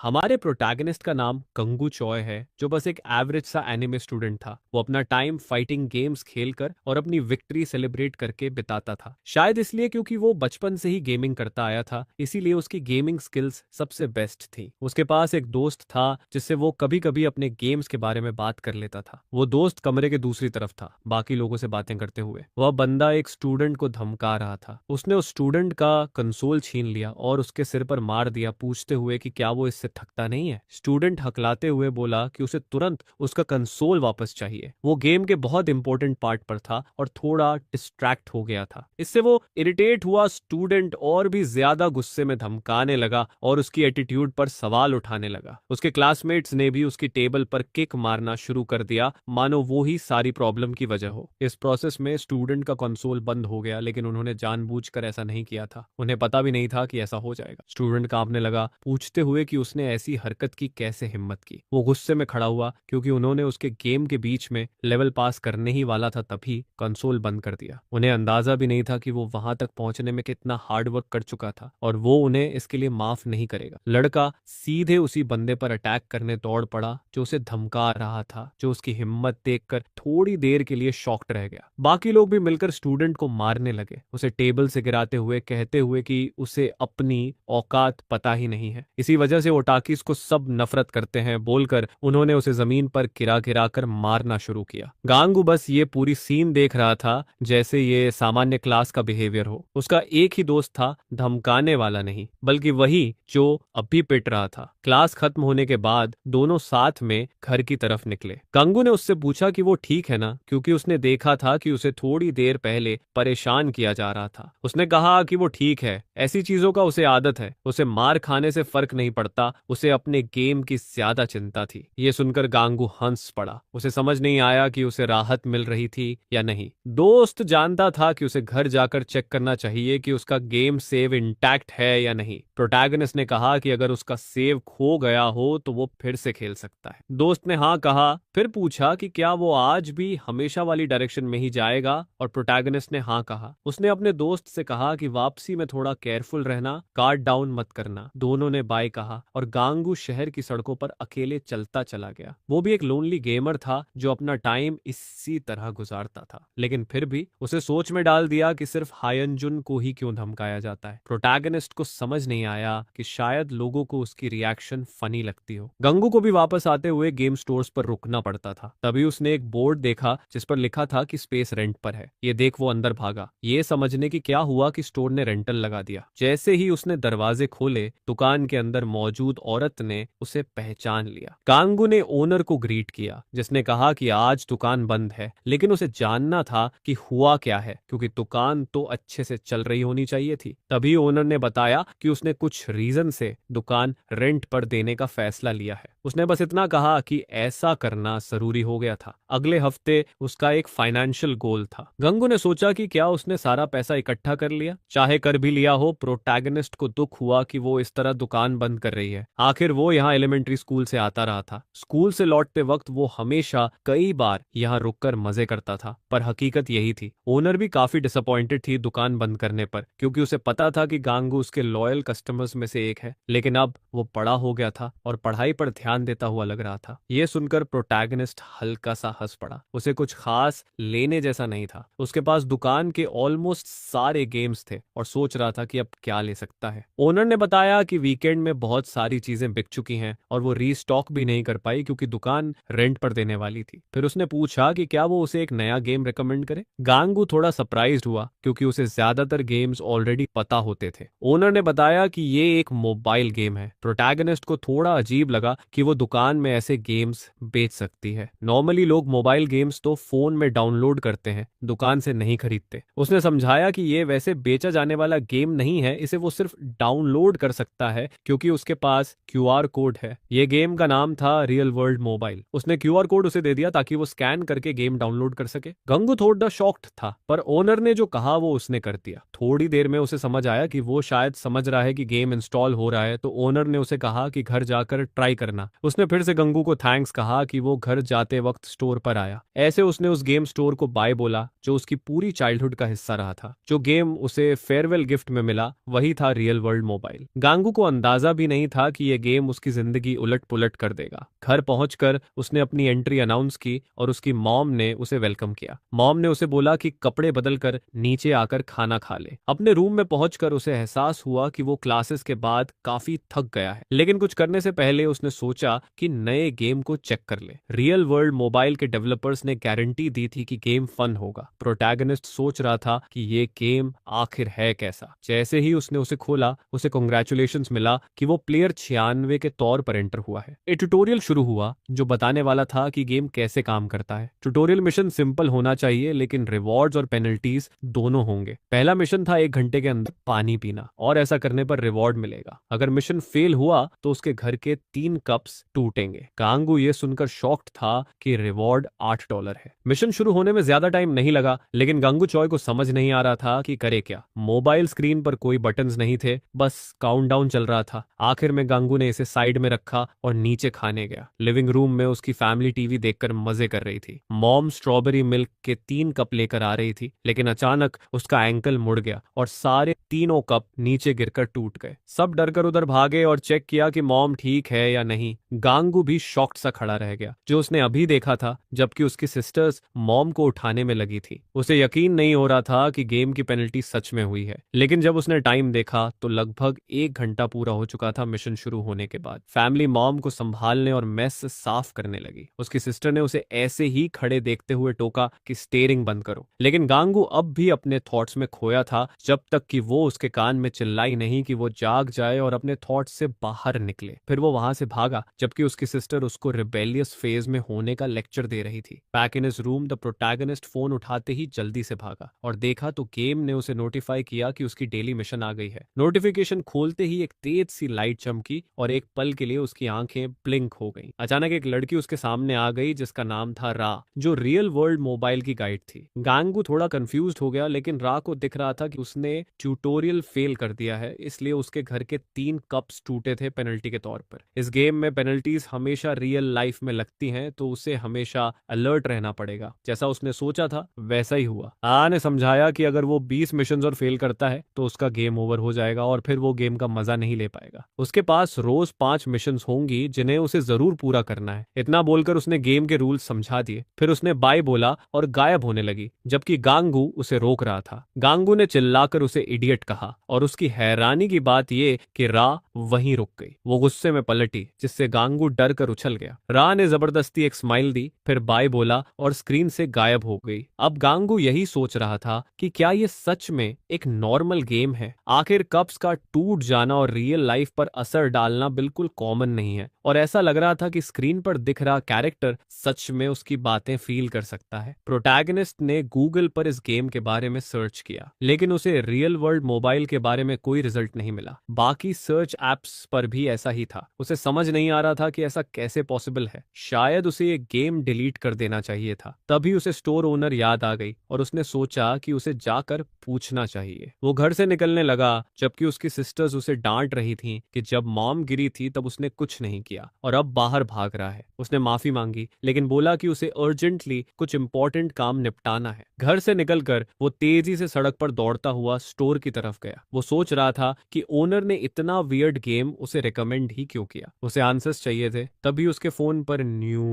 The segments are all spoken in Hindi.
हमारे प्रोटैगनिस्ट का नाम कंगू चॉय है, जो बस एक एवरेज सा एनिमे स्टूडेंट था। वो अपना टाइम फाइटिंग गेम्स खेलकर और अपनी विक्ट्री सेलिब्रेट करके बिताता था। शायद इसलिए क्योंकि वो बचपन से ही गेमिंग करता आया था, इसीलिए उसकी गेमिंग स्किल्स सबसे बेस्ट थी। उसके पास एक दोस्त था जिससे वो कभी कभी अपने गेम्स के बारे में बात कर लेता था। वो दोस्त कमरे के दूसरी तरफ था, बाकी लोगों से बातें करते हुए। वह बंदा एक स्टूडेंट को धमका रहा था। उसने उस स्टूडेंट का कंसोल छीन लिया और उसके सिर पर मार दिया, पूछते हुए कि क्या वो इससे थकता नहीं है। स्टूडेंट हकलाते हुए बोला कि उसे तुरंत उसका कंसोल वापस चाहिए। वो गेम के बहुत इंपॉर्टेंट पार्ट पर था और थोड़ा डिस्ट्रैक्ट हो गया था। इससे वो इरिटेट हुआ। स्टूडेंट और भी ज्यादा गुस्से में धमकाने लगा और उसकी एटीट्यूड पर सवाल उठाने लगा। उसके क्लासमेट्स ने भी उसकी टेबल पर किक मारना शुरू कर दिया, मानो वो ही सारी प्रॉब्लम की वजह हो। इस प्रोसेस में स्टूडेंट का कंसोल बंद हो गया, लेकिन उन्होंने जानबूझकर ऐसा नहीं किया था। उन्हें पता भी नहीं था कि ऐसा हो जाएगा। स्टूडेंट कांपने लगा, पूछते हुए कि उसने ऐसी हरकत की कैसे हिम्मत की। वो गुस्से में खड़ा हुआ क्योंकि उन्होंने उसके गेम के बीच में लेवल पास करने ही वाला था, तभी कंसोल बंद कर दिया। उन्हें अंदाजा भी नहीं था कि वो वहां तक पहुंचने में कितना हार्ड वर्क कर चुका था और वो उन्हें इसके लिए माफ नहीं करेगा। लड़का सीधे उसी बंदे पर अटैक करने दौड़ पड़ा जो उसे धमका रहा था, जो उसकी हिम्मत देखकर थोड़ी देर के लिए शॉक्ड रह गया। बाकी लोग भी मिलकर स्टूडेंट को मारने लगे, उसे टेबल से गिराते हुए, कहते हुए कि उसे अपनी औकात पता ही नहीं है। इसी वजह से ओटाकीस को सब नफरत करते हैं बोलकर उन्होंने उसे जमीन पर गिरा गिरा कर मारना शुरू किया। गांगू बस ये पूरी सीन देख रहा था जैसे ये सामान्य क्लास का बिहेवियर हो। उसका एक ही दोस्त था, धमकाने वाला नहीं बल्कि वही जो अभी पिट रहा था। क्लास खत्म होने के बाद दोनों साथ में घर की तरफ निकले। गांगू ने उससे पूछा कि वो ठीक है ना, क्योंकि उसने देखा था कि उसे थोड़ी देर पहले परेशान किया जा रहा था। उसने कहा कि वो ठीक है, ऐसी चीजों का उसे आदत है, उसे मार खाने से फर्क नहीं पड़ता, उसे अपने गेम की ज्यादा चिंता थी। ये सुनकर गांगू हंस पड़ा। उसे समझ नहीं आया कि उसे राहत मिल रही थी या नहीं। दोस्त जानता था कि उसे घर जाकर चेक करना चाहिए कि उसका गेम सेव इंटैक्ट है या नहीं। प्रोटैगनिस्ट ने कहा कि अगर उसका सेव खो गया हो तो वो फिर से खेल सकता है। दोस्त ने हाँ कहा, फिर पूछा कि क्या वो आज भी हमेशा वाली डायरेक्शन में ही जाएगा, और प्रोटैगनिस्ट ने हाँ कहा। उसने अपने दोस्त से कहा कि वापसी में थोड़ा केयरफुल रहना, गार्ड डाउन मत करना। दोनों ने बाय कहा और गांगू शहर की सड़कों पर अकेले चलता चला गया। वो भी एक लोनली गेमर था जो अपना टाइम इसी तरह गुजारता था, लेकिन फिर भी उसे सोच में डाल दिया कि सिर्फ हायनजुन को ही क्यों धमकाया जाता है। प्रोटैगनिस्ट को समझ नहीं आया कि शायद लोगों को उसकी रिएक्शन फनी लगती हो। गंगू को भी वापस आते हुए गेम स्टोर्स पर रुकना पड़ता था। तभी उसने एक बोर्ड देखा जिस पर लिखा था कि स्पेस रेंट पर है। ये देख वो अंदर भागा, ये समझने की क्या हुआ कि स्टोर ने रेंटल लगा दिया। जैसे ही उसने दरवाजे खोले, दुकान के अंदर मौजूद औरत ने उसे पहचान लिया। गांगू ने ओनर को ग्रीट किया, जिसने कहा कि आज दुकान बंद है, लेकिन उसे जानना था कि हुआ क्या है, क्योंकि दुकान तो अच्छे से चल रही होनी चाहिए थी। तभी ओनर ने बताया कि उसने कुछ रीजन से दुकान रेंट पर देने का फैसला लिया है। उसने बस इतना कहा कि ऐसा करना जरूरी हो गया था। अगले हफ्ते उसका एक फाइनेंशियल गोल था। गंगू ने सोचा कि क्या उसने सारा पैसा इकट्ठा कर लिया। चाहे कर भी लिया हो, प्रोटैगनिस्ट को दुख हुआ कि वो इस तरह दुकान बंद कर रही है। आखिर वो यहाँ एलिमेंट्री स्कूल से आता रहा था। स्कूल से लौटते वक्त वो हमेशा कई बार यहाँ रुककर मजे करता था, पर हकीकत यही थी। ओनर भी काफी डिसअपॉइंटेड थी दुकान बंद करने पर, क्योंकि उसे पता था कि गांगू उसके लॉयल कस्टमर्स में से एक है। लेकिन अब वो बड़ा हो गया था और पढ़ाई पर ध्यान देता हुआ लग रहा था। ये सुनकर प्रोटैगनिस्ट हल्का सा हंस पड़ा। उसे कुछ खास लेने जैसा नहीं था। उसके पास दुकान के ऑलमोस्ट सारे गेम्स थे और सोच रहा था कि अब क्या ले सकता है। ओनर ने बताया कि वीकेंड में बहुत सारी चीजें बिक चुकी हैं और वो रीस्टॉक भी नहीं कर पाई क्योंकि दुकान रेंट पर देने वाली थी। फिर उसने पूछा कि क्या वो उसे एक नया गेम रिकमेंड करे। गांगू थोड़ा सरप्राइज्ड हुआ क्योंकि उसे ज्यादातर गेम्स ऑलरेडी पता होते थे। ओनर ने बताया कि ये एक मोबाइल गेम है। प्रोटैगनिस्ट को थोड़ा अजीब लगा कि वो दुकान में ऐसे गेम्स बेच सकती है। नॉर्मली लोग मोबाइल गेम्स तो फोन में डाउनलोड करते हैं, दुकान से नहीं खरीदते। उसने समझाया कि ये वैसे बेचा जाने वाला गेम नहीं है, इसे वो सिर्फ डाउनलोड कर सकता है क्योंकि उसके पास क्यूआर कोड है। ये गेम का नाम था रियल वर्ल्ड मोबाइल। उसने क्यूआर कोड उसे दे दिया ताकि वो स्कैन करके गेम डाउनलोड कर सके। गंगू थोड़ा शॉक्ड था, पर ओनर ने जो कहा वो उसने कर दिया। थोड़ी देर में उसे समझ आया कि वो शायद समझ रहा है कि गेम इंस्टॉल हो रहा है, तो ओनर ने उसे कहा कि घर जाकर ट्राई करना। उसने फिर से गंगू को थैंक्स कहा कि वो घर जाते वक्त स्टोर पर आया। ऐसे उसने उस गेम स्टोर को बाय बोला जो उसकी पूरी चाइल्डहुड का हिस्सा रहा था। जो गेम उसे फेयरवेल गिफ्ट में मिला वही था रियल वर्ल्ड मोबाइल। गांगू को अंदाजा भी नहीं था था कि ये गेम उसकी जिंदगी उलट पुलट कर देगा। घर पहुंचकर उसने अपनी एंट्री अनाउंस की और उसकी मॉम ने उसे वेलकम किया। मॉम ने उसे बोला कि कपड़े बदलकर नीचे आकर खाना खा ले। अपने रूम में पहुंचकर उसे एहसास हुआ कि वो क्लासेस के बाद काफी थक गया है, लेकिन कुछ करने से पहले उसने सोचा कि नए गेम को चेक कर ले। रियल वर्ल्ड मोबाइल के डेवलपर्स ने गारंटी दी थी कि गेम फन होगा। प्रोटैगनिस्ट सोच रहा था कि ये गेम आखिर है कैसा। जैसे ही उसने उसे खोला, उसे कांग्रेचुलेशंस मिला कि वो प्लेयर 96 के तौर पर एंटर हुआ है। एक ट्यूटोरियल शुरू हुआ जो बताने वाला था कि गेम कैसे काम करता है। ट्यूटोरियल मिशन सिंपल होना चाहिए, लेकिन रिवॉर्ड्स और पेनल्टीज दोनों होंगे। पहला मिशन था 1 घंटे के अंदर पानी पीना, और ऐसा करने पर रिवॉर्ड मिलेगा। अगर मिशन फेल हुआ तो उसके घर के 3 कप्स टूटेंगे। कांगू ये सुनकर शॉक्ड था कि रिवॉर्ड $8 है। मिशन शुरू होने में ज्यादा टाइम नहीं लगा, लेकिन गांगू चॉय को समझ नहीं आ रहा था कि करे क्या। मोबाइल स्क्रीन पर कोई बटन्स नहीं थे, बस काउंटडाउन चल रहा था। आखिर में गांगू ने इसे साइड में रखा और नीचे खाने गया। लिविंग रूम में उसकी फैमिली टीवी देखकर मजे कर रही थी। मॉम स्ट्रॉबेरी मिल्क के 3 कप लेकर आ रही थी, लेकिन अचानक उसका एंकल मुड़ गया और सारे तीनों कप नीचे गिरकर टूट गए। सब डरकर उधर भागे और चेक किया कि मॉम ठीक है या नहीं। गांगू भी शॉक्ड सा खड़ा रह गया, जो उसने अभी देखा था जबकि उसकी सिस्टर्स मॉम को उठाने में लगी थी। उसे यकीन नहीं हो रहा था कि गेम की पेनल्टी सच में हुई है, लेकिन जब उसने टाइम देखा तो लगभग 1 घंटा पूरा हो चुका था मिशन शुरू होने के बाद। फैमिली मॉम को संभालने और मेस साफ करने लगी। उसकी सिस्टर ने उसे ऐसे ही खड़े देखते हुए टोका कि स्टेयरिंग बंद करो, लेकिन गांगू अब भी अपने थॉट्स में खोया था, जब तक कि वो उसके कान में चिल्लाई नहीं कि वो जाग जाए और अपने थॉट्स से बाहर निकले। फिर वो वहां से भागा, जबकि उसकी सिस्टर उसको रिबेलियस फेज में होने का लेक्चर दे रही थी। Back in his room, the protagonist phone उठाते ही जल्दी से भागा और देखा तो गेम ने उसे नोटिफाई किया कि उसकी डेली मिशन आ गई है। नोटिफिकेशन खोलते ही एक तेज सी लाइट चमकी और एक पल के लिए उसकी आंखें ब्लिंक हो गईं। अचानक एक लड़की उसके सामने आ गई जिसका नाम था रा, जो रियल वर्ल्ड मोबाइल की गाइड थी। गांगू थोड़ा कंफ्यूज्ड हो गया, लेकिन रा को दिख रहा था कि उसने ट्यूटोरियल फेल कर दिया है, इसलिए उसके घर के 3 कप्स टूटे थे पेनल्टी के तौर पर। इस गेम में पेनल्टीज हमेशा रियल लाइफ में लगती हैं, तो उसे हमेशा अलर्ट रहना पड़ेगा। जैसा उसने सोचा था वैसा ही हुआ। ने समझाया कि अगर वो 20 मिशन और फेल करता है तो उसका गेम ओवर हो जाएगा और फिर वो गेम का मजा नहीं ले पाएगा। उसके पास रोज 5 मिशन होंगी जिन्हें उसे जरूर पूरा करना है। इतना बोलकर उसने गेम के रूल्स समझा दिए। फिर उसने बाय बोला और गायब होने लगी, जबकि गांगू उसे रोक रहा था। गांगू ने चिल्लाकर उसे इडियट कहा, और उसकी हैरानी की बात यह कि रा वहीं रुक गई। वो गुस्से में पलटी, जिससे गांगू डर कर उछल गया। रा ने जबरदस्ती एक स्माइल दी, फिर बाय बोला और स्क्रीन से गायब हो गई। अब गांगू यही सोच रहा था कि क्या ये सच में एक नॉर्मल गेम है। आखिर कप्स का टूट जाना और रियल लाइफ पर असर डालना बिल्कुल कॉमन नहीं है, और ऐसा लग रहा था कि स्क्रीन पर दिख रहा कैरेक्टर सच में उसकी बातें फील कर सकता है। प्रोटैगनिस्ट ने गूगल पर इस गेम के बारे में सर्च किया, लेकिन उसे रियल वर्ल्ड मोबाइल के बारे में कोई रिजल्ट नहीं मिला। बाकी सर्च एप्स पर भी ऐसा ही था। उसे समझ नहीं आ रहा था कि ऐसा कैसे पॉसिबल है। शायद उसे ये गेम डिलीट कर देना चाहिए था। तभी उसे स्टोर ओनर याद आ गई और उसने सोचा कि उसे जाकर पूछना चाहिए। वो घर से निकलने लगा, जबकि उसकी सिस्टर्स उसे डांट रही थीं कि जब मॉम गिरी थी तब उसने कुछ नहीं किया और अब बाहर भाग रहा है। उसने माफी मांगी, लेकिन बोला कि उसे अर्जेंटली कुछ इंपॉर्टेंट काम निपटाना है। घर से निकलकर वो तेजी से सड़क पर दौड़ता हुआ स्टोर की तरफ गया। वो सोच रहा था कि ओनर ने इतना वियर्ड गेम उसे रिकमेंड ही क्यों किया। उसे आंसर्स चाहिए थे। तभी उसके फोन पर न्यू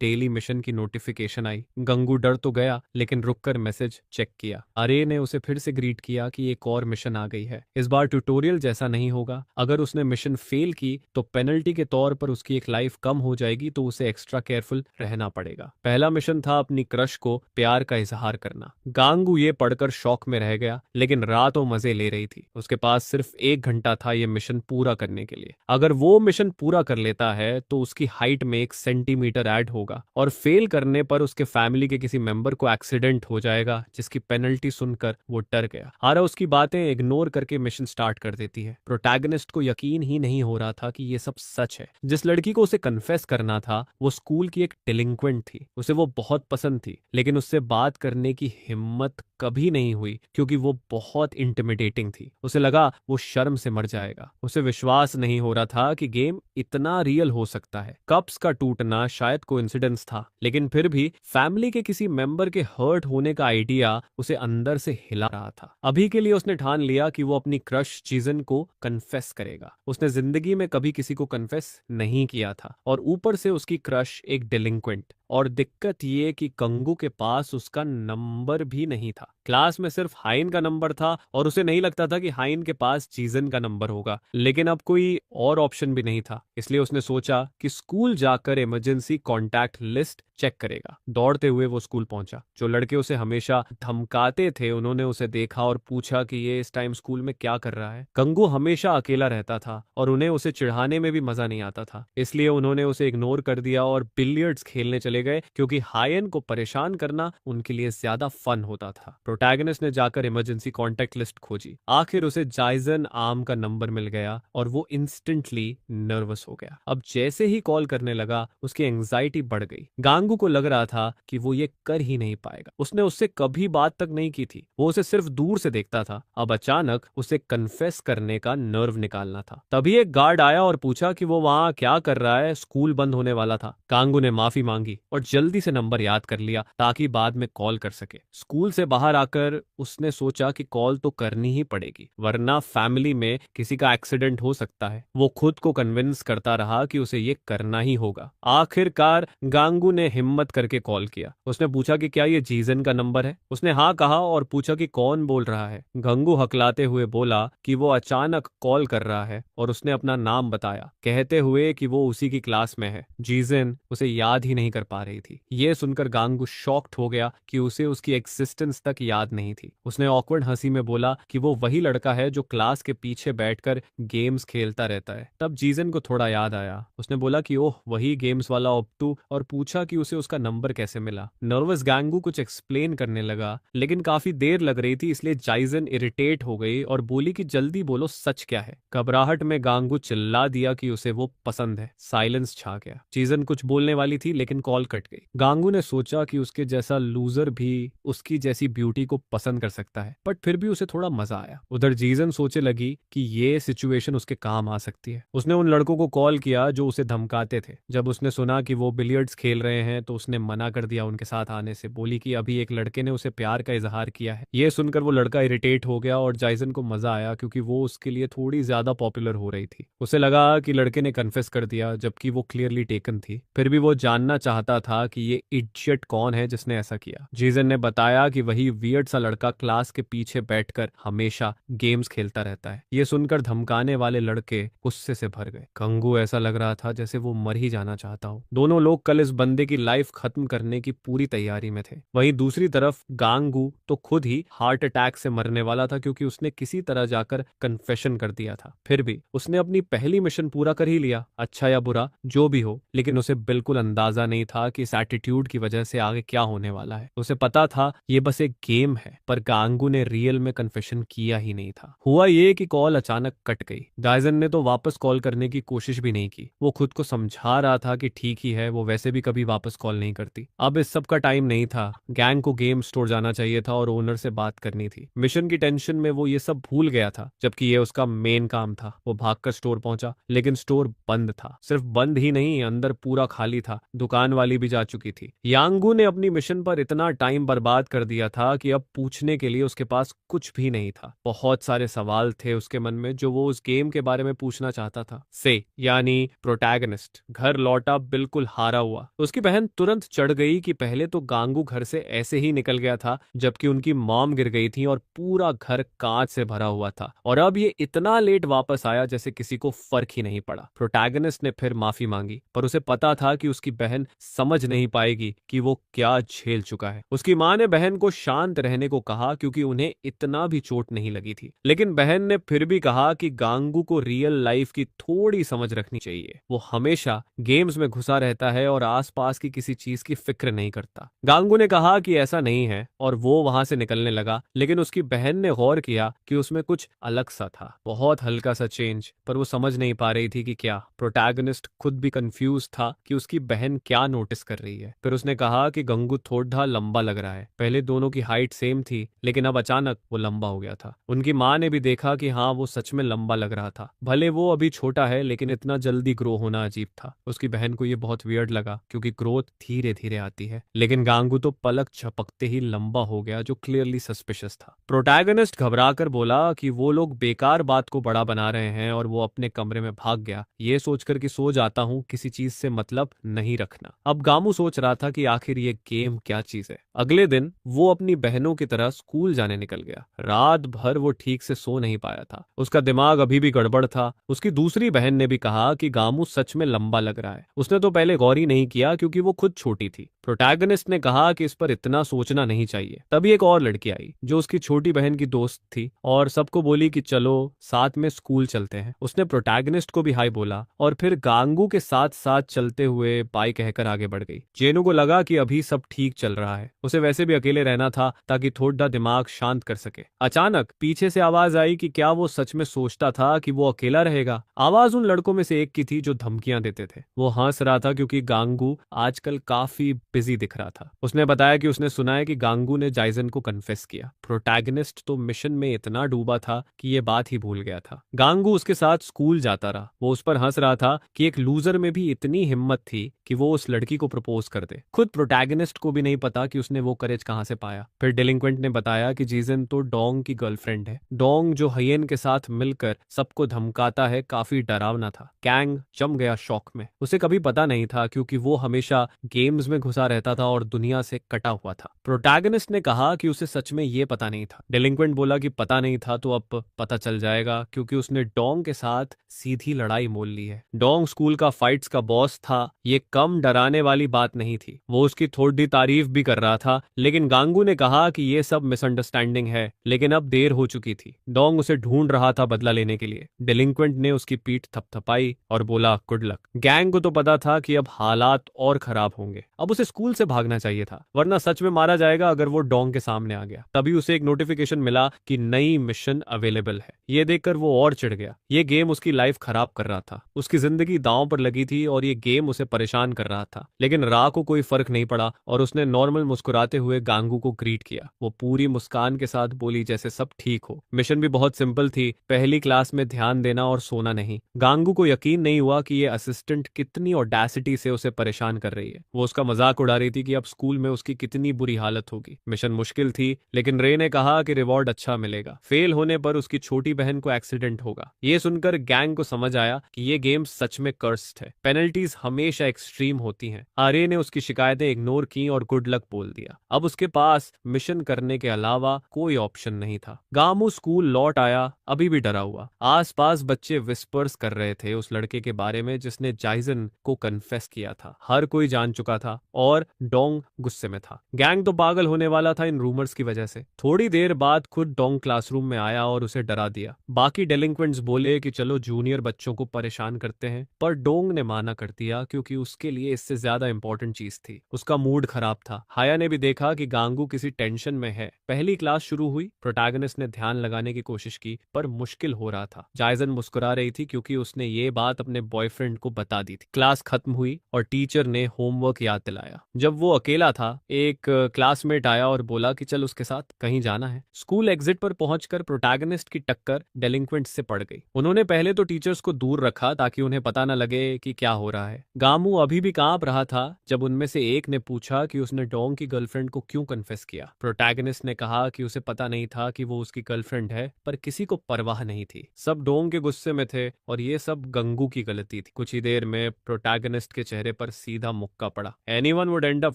डेली मिशन की नोटिफिकेशन आई। गंगू डर तो गया, लेकिन रुककर मैसेज चेक किया। अरे ने उसे फिर से ग्रीट किया कि एक और मिशन आ गई है। इस बार ट्यूटोरियल जैसा नहीं होगा। अगर उसने मिशन फेल की तो पेनल्टी के तौर पर उसकी एक लाइफ कम हो जाएगी, तो उसे एक्स्ट्रा केयरफुल रहना पड़ेगा। पहला मिशन था अपनी क्रश को प्यार का इजहार करना। गांगू ये पढ़कर शौक में रह गया, लेकिन रात वो मजे ले रही थी। उसके पास सिर्फ 1 घंटा था ये मिशन पूरा करने के लिए। अगर वो मिशन पूरा कर लेता है तो उसकी हाइट में 1 सेंटीमीटर ऐड होगा, और फेल करने पर उसके फैमिली के किसी मेंबर को एक्सीडेंट हो जाएगा, जिसकी पेनल्टी सुनकर वो डर गया। आरा उसकी बातें इग्नोर करके मिशन स्टार्ट कर देती है। प्रोटैगनिस्ट को यकीन ही नहीं हो रहा था कि ये सब सच है। जिस लड़की को उसे कन्फेस करना था वो स्कूल की एक डिलिंक्वेंट थी। उसे वो बहुत पसंद थी, लेकिन उससे बात करने की हिम्मत कभी नहीं हुई क्योंकि वो बहुत इंटिमिडेटिंग थी। उसे लगा वो शर्म से मर जाएगा। उसे विश्वास नहीं हो रहा था कि गेम इतना रियल हो सकता है। कप्स का टूटना शायद कोइंसिडेंस था, लेकिन फिर भी फैमिली के किसी मेंबर के हर्ट होने का आइडिया उसे अंदर से हिला रहा था। अभी के लिए उसने ठान लिया कि वो अपनी क्रश चीजन को कन्फेस करेगा। उसने उसने जिंदगी में कभी किसी को कन्फेस नहीं किया था और ऊपर से उसकी क्रश एक डिलिंक्वेंट। और दिक्कत ये कि कंगू के पास उसका नंबर भी नहीं था। क्लास में सिर्फ हाइन का नंबर था और उसे नहीं लगता था कि हाइन के पास जीजन का नंबर होगा, लेकिन अब कोई और ऑप्शन भी नहीं था। इसलिए उसने सोचा कि स्कूल जाकर इमरजेंसी कॉन्टैक्ट लिस्ट चेक करेगा। दौड़ते हुए वो स्कूल पहुंचा। जो लड़के उसे हमेशा धमकाते थे उन्होंने उसे देखा और पूछा कि ये इस टाइम स्कूल में क्या कर रहा है। कंगू हमेशा अकेला रहता था और उन्हें उसे चिढ़ाने में भी मजा नहीं आता था, इसलिए उन्होंने उसे इग्नोर कर दिया और बिलियर्ड्स खेलने चले गए, क्योंकि हायन को परेशान करना उनके लिए ज्यादा फन होता था। प्रोटैगनिस्ट ने जाकर इमरजेंसी कॉन्टैक्ट लिस्ट खोजी। आखिर उसे जाइजन आर्म का नंबर मिल गया और वो इंस्टेंटली नर्वस हो गया। अब जैसे ही कॉल करने लगा उसकी एंजाइटी बढ़ गई। गांगू को लग रहा था कि वो ये कर ही नहीं पाएगा। उसने उससे कभी बात तक नहीं की थी, वो उसे सिर्फ दूर से देखता था। अब अचानक उसे कन्फेस करने का नर्व निकालना था। तभी एक गार्ड आया और पूछा कि वो वहां क्या कर रहा है, स्कूल बंद होने वाला था। कांगू ने माफी मांगी और जल्दी से नंबर याद कर लिया ताकि बाद में कॉल कर सके। स्कूल से बाहर आकर उसने सोचा कि कॉल तो करनी ही पड़ेगी, वरना फैमिली में किसी का एक्सीडेंट हो सकता है। वो खुद को कन्विंस करता रहा कि उसे ये करना ही होगा। आखिरकार गांगू ने हिम्मत करके कॉल किया। उसने पूछा कि क्या ये जीजन का नंबर है। उसने हाँ कहा और पूछा कि कौन बोल रहा है। गंगू हकलाते हुए बोला कि वो अचानक कॉल कर रहा है और उसने अपना नाम बताया, कहते हुए कि वो उसी की क्लास में है। जीजन उसे याद ही नहीं कर पा रही थी। ये सुनकर गांगू शॉक्ड हो गया कि उसे उसकी एक्सिस्टेंस तक याद नहीं थी। उसने ऑकवर्ड हंसी में बोला कि वो वही लड़का है जो क्लास के पीछे बैठकर गेम्स खेलता रहता है। तब जीजन को थोड़ा याद आया। उसने बोला कि ओह वही गेम्स वाला ऑप्टू, और पूछा कि उसे उसका नंबर कैसे मिला। नर्वस गांगू कुछ एक्सप्लेन करने लगा, लेकिन काफी देर लग रही थी, इसलिए जाइजन इरिटेट हो गई और बोली कि जल्दी बोलो सच क्या है। घबराहट में गांगू चिल्ला दिया कि उसे वो पसंद है। साइलेंस छा गया। जीजन कुछ बोलने वाली थी लेकिन कॉल कट गई। गांगू ने सोचा कि उसके जैसा लूजर भी उसकी जैसी ब्यूटी को पसंद कर सकता है, बट फिर भी उसे थोड़ा मजा आया। उधर जीजन सोचे लगी कि ये सिचुएशन उसके काम आ सकती है। उसने उन लड़कों को कॉल किया जो उसे धमकाते थे। जब उसने सुना कि वो बिलियर्ड्स खेल रहे हैं तो उसने मना कर दिया उनके साथ आने से। बोली कि अभी एक लड़के ने उसे प्यार का इजहार किया है। ये सुनकर वो लड़का इरिटेट हो गया और जाइसन को मजा आया क्योंकि वो उसके लिए थोड़ी ज्यादा पॉपुलर हो रही थी। उसे लगा कि लड़के ने कन्फेस कर दिया जबकि वो क्लियरली टेकन थी। फिर भी वो जानना चाहता था कि ये इडियट कौन है जिसने ऐसा किया। जीजन ने बताया कि वही वियर्ड सा लड़का क्लास के पीछे बैठकर हमेशा गेम्स खेलता रहता है। ये सुनकर धमकाने वाले लड़के गुस्से से भर गए। कंगू ऐसा लग रहा था जैसे वो मर ही जाना चाहता हो। दोनों लोग कल इस बंदे की लाइफ खत्म करने की पूरी तैयारी में थे। वहीं दूसरी तरफ गांगू तो खुद ही हार्ट अटैक से मरने वाला था क्योंकि उसने किसी तरह जाकर कन्फेशन कर दिया था। फिर भी उसने अपनी पहली मिशन पूरा कर ही लिया, अच्छा या बुरा जो भी हो, लेकिन उसे बिल्कुल अंदाजा नहीं था कि इस एटीट्यूड की वजह से आगे क्या होने वाला है। उसे पता था ये बस एक गेम है, पर गांगू ने रियल में कन्फेशन किया ही नहीं था। हुआ ये कि कॉल अचानक कट गई। डाइजन ने तो वापस कॉल करने की कोशिश भी नहीं की। वो खुद को समझा रहा था कि ठीक ही है, वो वैसे भी कभी वापस कॉल नहीं करती। अब इस सब का टाइम नहीं था। गैंग को गेम स्टोर जाना चाहिए था और ओनर से बात करनी थी। मिशन की टेंशन में वो ये सब भूल गया था, जबकि ये उसका मेन काम था। वो भागकर स्टोर पहुंचा, लेकिन स्टोर बंद था। सिर्फ बंद ही नहीं, अंदर पूरा खाली था। दुकान वाली भी जा चुकी थी। यांगू ने अपनी मिशन पर इतना टाइम बर्बाद कर दिया था कि अब पूछने के लिए उसके पास कुछ भी नहीं था। बहुत सारे सवाल थे उसके मन में जो वो उस गेम के बारे में पूछना चाहता था। से यानी प्रोटैगनिस्ट घर लौटा बिल्कुल हारा हुआ। उसकी बहन तुरंत चढ़ गई कि पहले तो गांगू घर से ऐसे ही निकल गया था जबकि उनकी मॉम गिर गई थी और पूरा घर कांच से भरा हुआ था, और अब ये इतना लेट वापस आया जैसे किसी को फर्क ही नहीं पड़ा। प्रोटैगनिस्ट ने फिर माफी मांगी, पर उसे पता था कि उसकी बहन समझ नहीं पाएगी कि वो क्या झेल चुका है। उसकी मां ने बहन को शांत रहने को कहा क्योंकि उन्हें इतना भी चोट नहीं लगी थी, लेकिन बहन ने फिर भी कहा कि गांगू को रियल लाइफ की थोड़ी समझ रखनी चाहिए। वो हमेशा गेम्स में घुसा रहता है और आसपास की किसी चीज की फिक्र नहीं करता। गांगू ने कहा कि ऐसा नहीं है और वो वहां से निकलने लगा, लेकिन उसकी बहन ने गौर किया कि उसमें कुछ अलग सा था, बहुत हल्का सा चेंज, पर वो समझ नहीं पा रही थी कि क्या। प्रोटैगनिस्ट खुद भी कंफ्यूज था कि उसकी बहन क्या नोटिस नोटिस कर रही है। फिर उसने कहा कि गंगू थोड़ा लंबा लग रहा है। पहले दोनों की हाइट सेम थी, लेकिन अब अचानक वो लंबा हो गया था। उनकी माँ ने भी देखा कि हाँ, वो सच में लंबा लग रहा था। भले वो अभी छोटा है, लेकिन इतना जल्दी ग्रो होना अजीब था। उसकी बहन को ये बहुत वियर्ड लगा, क्योंकि ग्रोथ धीरे धीरे आती है। लेकिन गांगू तो पलक झपकते ही लंबा हो गया, जो क्लियरली सस्पिशियस था। प्रोटैगनिस्ट घबराकर बोला कि वो लोग बेकार बात को बड़ा बना रहे हैं, और वो अपने कमरे में भाग गया, ये सोचकर कि सो जाता हूँ, किसी चीज से मतलब नहीं रखना। अब गामू सोच रहा था कि आखिर ये गेम क्या चीज है। अगले दिन वो अपनी बहनों की तरह स्कूल जाने निकल गया। रात भर वो ठीक से सो नहीं पाया था, उसका दिमाग अभी भी गड़बड़ था। उसकी दूसरी बहन ने भी कहा कि गामू सच में लंबा लग रहा है। उसने तो पहले गौर ही नहीं किया, क्योंकि वो खुद छोटी थी। प्रोटैगनिस्ट ने कहा कि इस पर इतना सोचना नहीं चाहिए। तभी एक और लड़की आई, जो उसकी छोटी बहन की दोस्त थी, और सबको बोली कि चलो साथ में स्कूल चलते हैं। उसने प्रोटैगनिस्ट को भी हाय बोला, और फिर गांगू के साथ साथ चलते हुए बाय कहकर आगे बढ़ गई। जेनू को लगा कि अभी सब ठीक चल रहा है, उसे वैसे भी अकेले रहना था, ताकि थोड़ा दिमाग शांत कर सके। अचानक पीछे से आवाज आई कि क्या वो सच में सोचता था कि वो अकेला रहेगा। आवाज उन लड़कों में से एक की थी जो धमकियां देते थे। वो हंस रहा था, क्योंकि गांगू आजकल काफी बिजी दिख रहा था। उसने बताया कि उसने सुना है कि गांगू ने जाइजन को कन्फेस किया। प्रोटैगनिस्ट तो मिशन में इतना डूबा था कि ये बात ही भूल गया था। गांगू उसके साथ स्कूल जाता रहा। वो उस पर हंस रहा था कि एक लूजर में भी इतनी हिम्मत थी कि वो उस लड़की को प्रपोज कर दे। खुद प्रोटैगनिस्ट को भी नहीं पता कि उसने वो करेज कहां से पाया। फिर डेलिंक्वेंट ने बताया कि जीजन तो डोंग की गर्लफ्रेंड है। डोंग, जो हयेन के साथ मिलकर सबको धमकाता है, काफी डरावना था। कैंग जम गया शौक में। उसे कभी पता नहीं था, क्योंकि वो हमेशा गेम्स में घुसा रहता था और दुनिया से कटा हुआ था। प्रोटैगनिस्ट ने कहा कि उसे सच में ये पता नहीं था। डेलिंक्वेंट बोला कि पता नहीं था तो अब पता चल जाएगा, क्योंकि उसने डोंग के साथ सीधी लड़ाई मोल ली है। डोंग स्कूल का फाइट्स का बॉस था। ये कम डराने वाली बात नहीं थी। वो उसकी थोड़ी तारीफ भी कर रहा था, लेकिन गांगू ने कहा कि ये सब मिसअंडरस्टैंडिंग है। लेकिन अब देर हो चुकी थी। डोंग उसे ढूंढ रहा था बदला लेने के लिए। डेलिंक्वेंट ने उसकी पीठ थपथपाई और बोला गुड लक। गैंग को तो पता था कि अब हालात और खराब होंगे। अब उसे स्कूल से भागना चाहिए था, वरना सच में मारा जाएगा अगर वो डोंग के सामने आ गया। तभी उसे एक नोटिफिकेशन मिला कि नई मिशन अवेलेबल है। ये देखकर वो और चिढ़ गया। ये गेम उसकी लाइफ खराब कर रहा था। उसकी जिंदगी दांव पर लगी थी, और ये गेम उसे परेशान कर रहा था। लेकिन रा को कोई फर्क नहीं पड़ा, और उसने नॉर्मल मुस्कुराते हुए गांगू को ग्रीट किया। वो पूरी मुस्कान के साथ बोली जैसे सब ठीक हो। मिशन भी बहुत सिंपल थी, पहली क्लास में ध्यान देना और सोना नहीं। गांगू को यकीन नहीं हुआ कि ये असिस्टेंट कितनी ऑडेसिटी से उसे परेशान कर रही है। वो उसका मजाक उड़ा रही थी कि अब स्कूल में उसकी कितनी बुरी हालत होगी। मिशन मुश्किल थी, लेकिन रे ने कहा कि रिवॉर्ड अच्छा मिलेगा। फेल होने पर उसकी छोटी बहन को एक्सीडेंट होगा। ये सुनकर गैंग को समझ आया कि ये गेम सच में कर्स्ड है। पेनल्टीज हमेशा एक्सट्रीम होती हैं। आर्य ने उसकी शिकायतें इग्नोर की और गुड लक बोल दिया। अब उसके पास मिशन करने के अलावा कोई ऑप्शन नहीं था। गामू स्कूल लौट आया, अभी भी डरा हुआ। आसपास बच्चे विस्पर्स कर रहे थे उस लड़के के बारे में जिसने जाइजन को कन्फेस किया था। हर कोई जान चुका था, और डोंग गुस्से में था। गैंग तो पागल होने वाला था इन रूमर्स की वजह से। थोड़ी देर बाद खुद डोंग क्लासरूम में आया और उसे डरा दिया। बाकी डेलिंक्वेंट्स बोले कि चलो जूनियर बच्चों को परेशान करते हैं, पर डोंग ने माना कर दिया, क्योंकि उसके लिए इससे ज्यादा इंपॉर्टेंट चीज थी। उसका मूड खराब था। हाया ने भी देखा कि गांगू किसी टेंशन में है। पहली क्लास शुरू हुई। प्रोटैगनिस्ट ने ध्यान लगाने की कोशिश की, पर मुश्किल हो रहा था। जाइजन मुस्कुरा रही थी, क्योंकि उसने ये बात अपने बॉयफ्रेंड को बता दी थी। क्लास खत्म हुई और टीचर ने होमवर्क याद दिलाया। जब वो अकेला था, एक क्लासमेट आया और बोला कि चल उसके साथ कहीं जाना है। स्कूल एग्जिट पर पहुंचकर प्रोटैगनिस्ट की टक्कर डेलिंक्वेंट से पड़ गई। उन्होंने पहले तो टीचर्स को दूर रखा, ताकि उन्हें पता न लगे कि क्या हो रहा है। गामू अभी भी कांप रहा था जब उनमें से एक ने पूछा कि उसने डोंग की गर्लफ्रेंड को क्यों कन्फेस किया। प्रोटैगनिस्ट ने कहा कि उसे पता नहीं था कि वो उसकी गर्लफ्रेंड है, पर किसी को परवाह नहीं थी। सब डोंग के गुस्से में थे, और ये सब गंगू की गलती थी। कुछ ही देर में प्रोटैगनिस्ट के चेहरे पर सीधा मुक्का पड़ा। Anyone would and up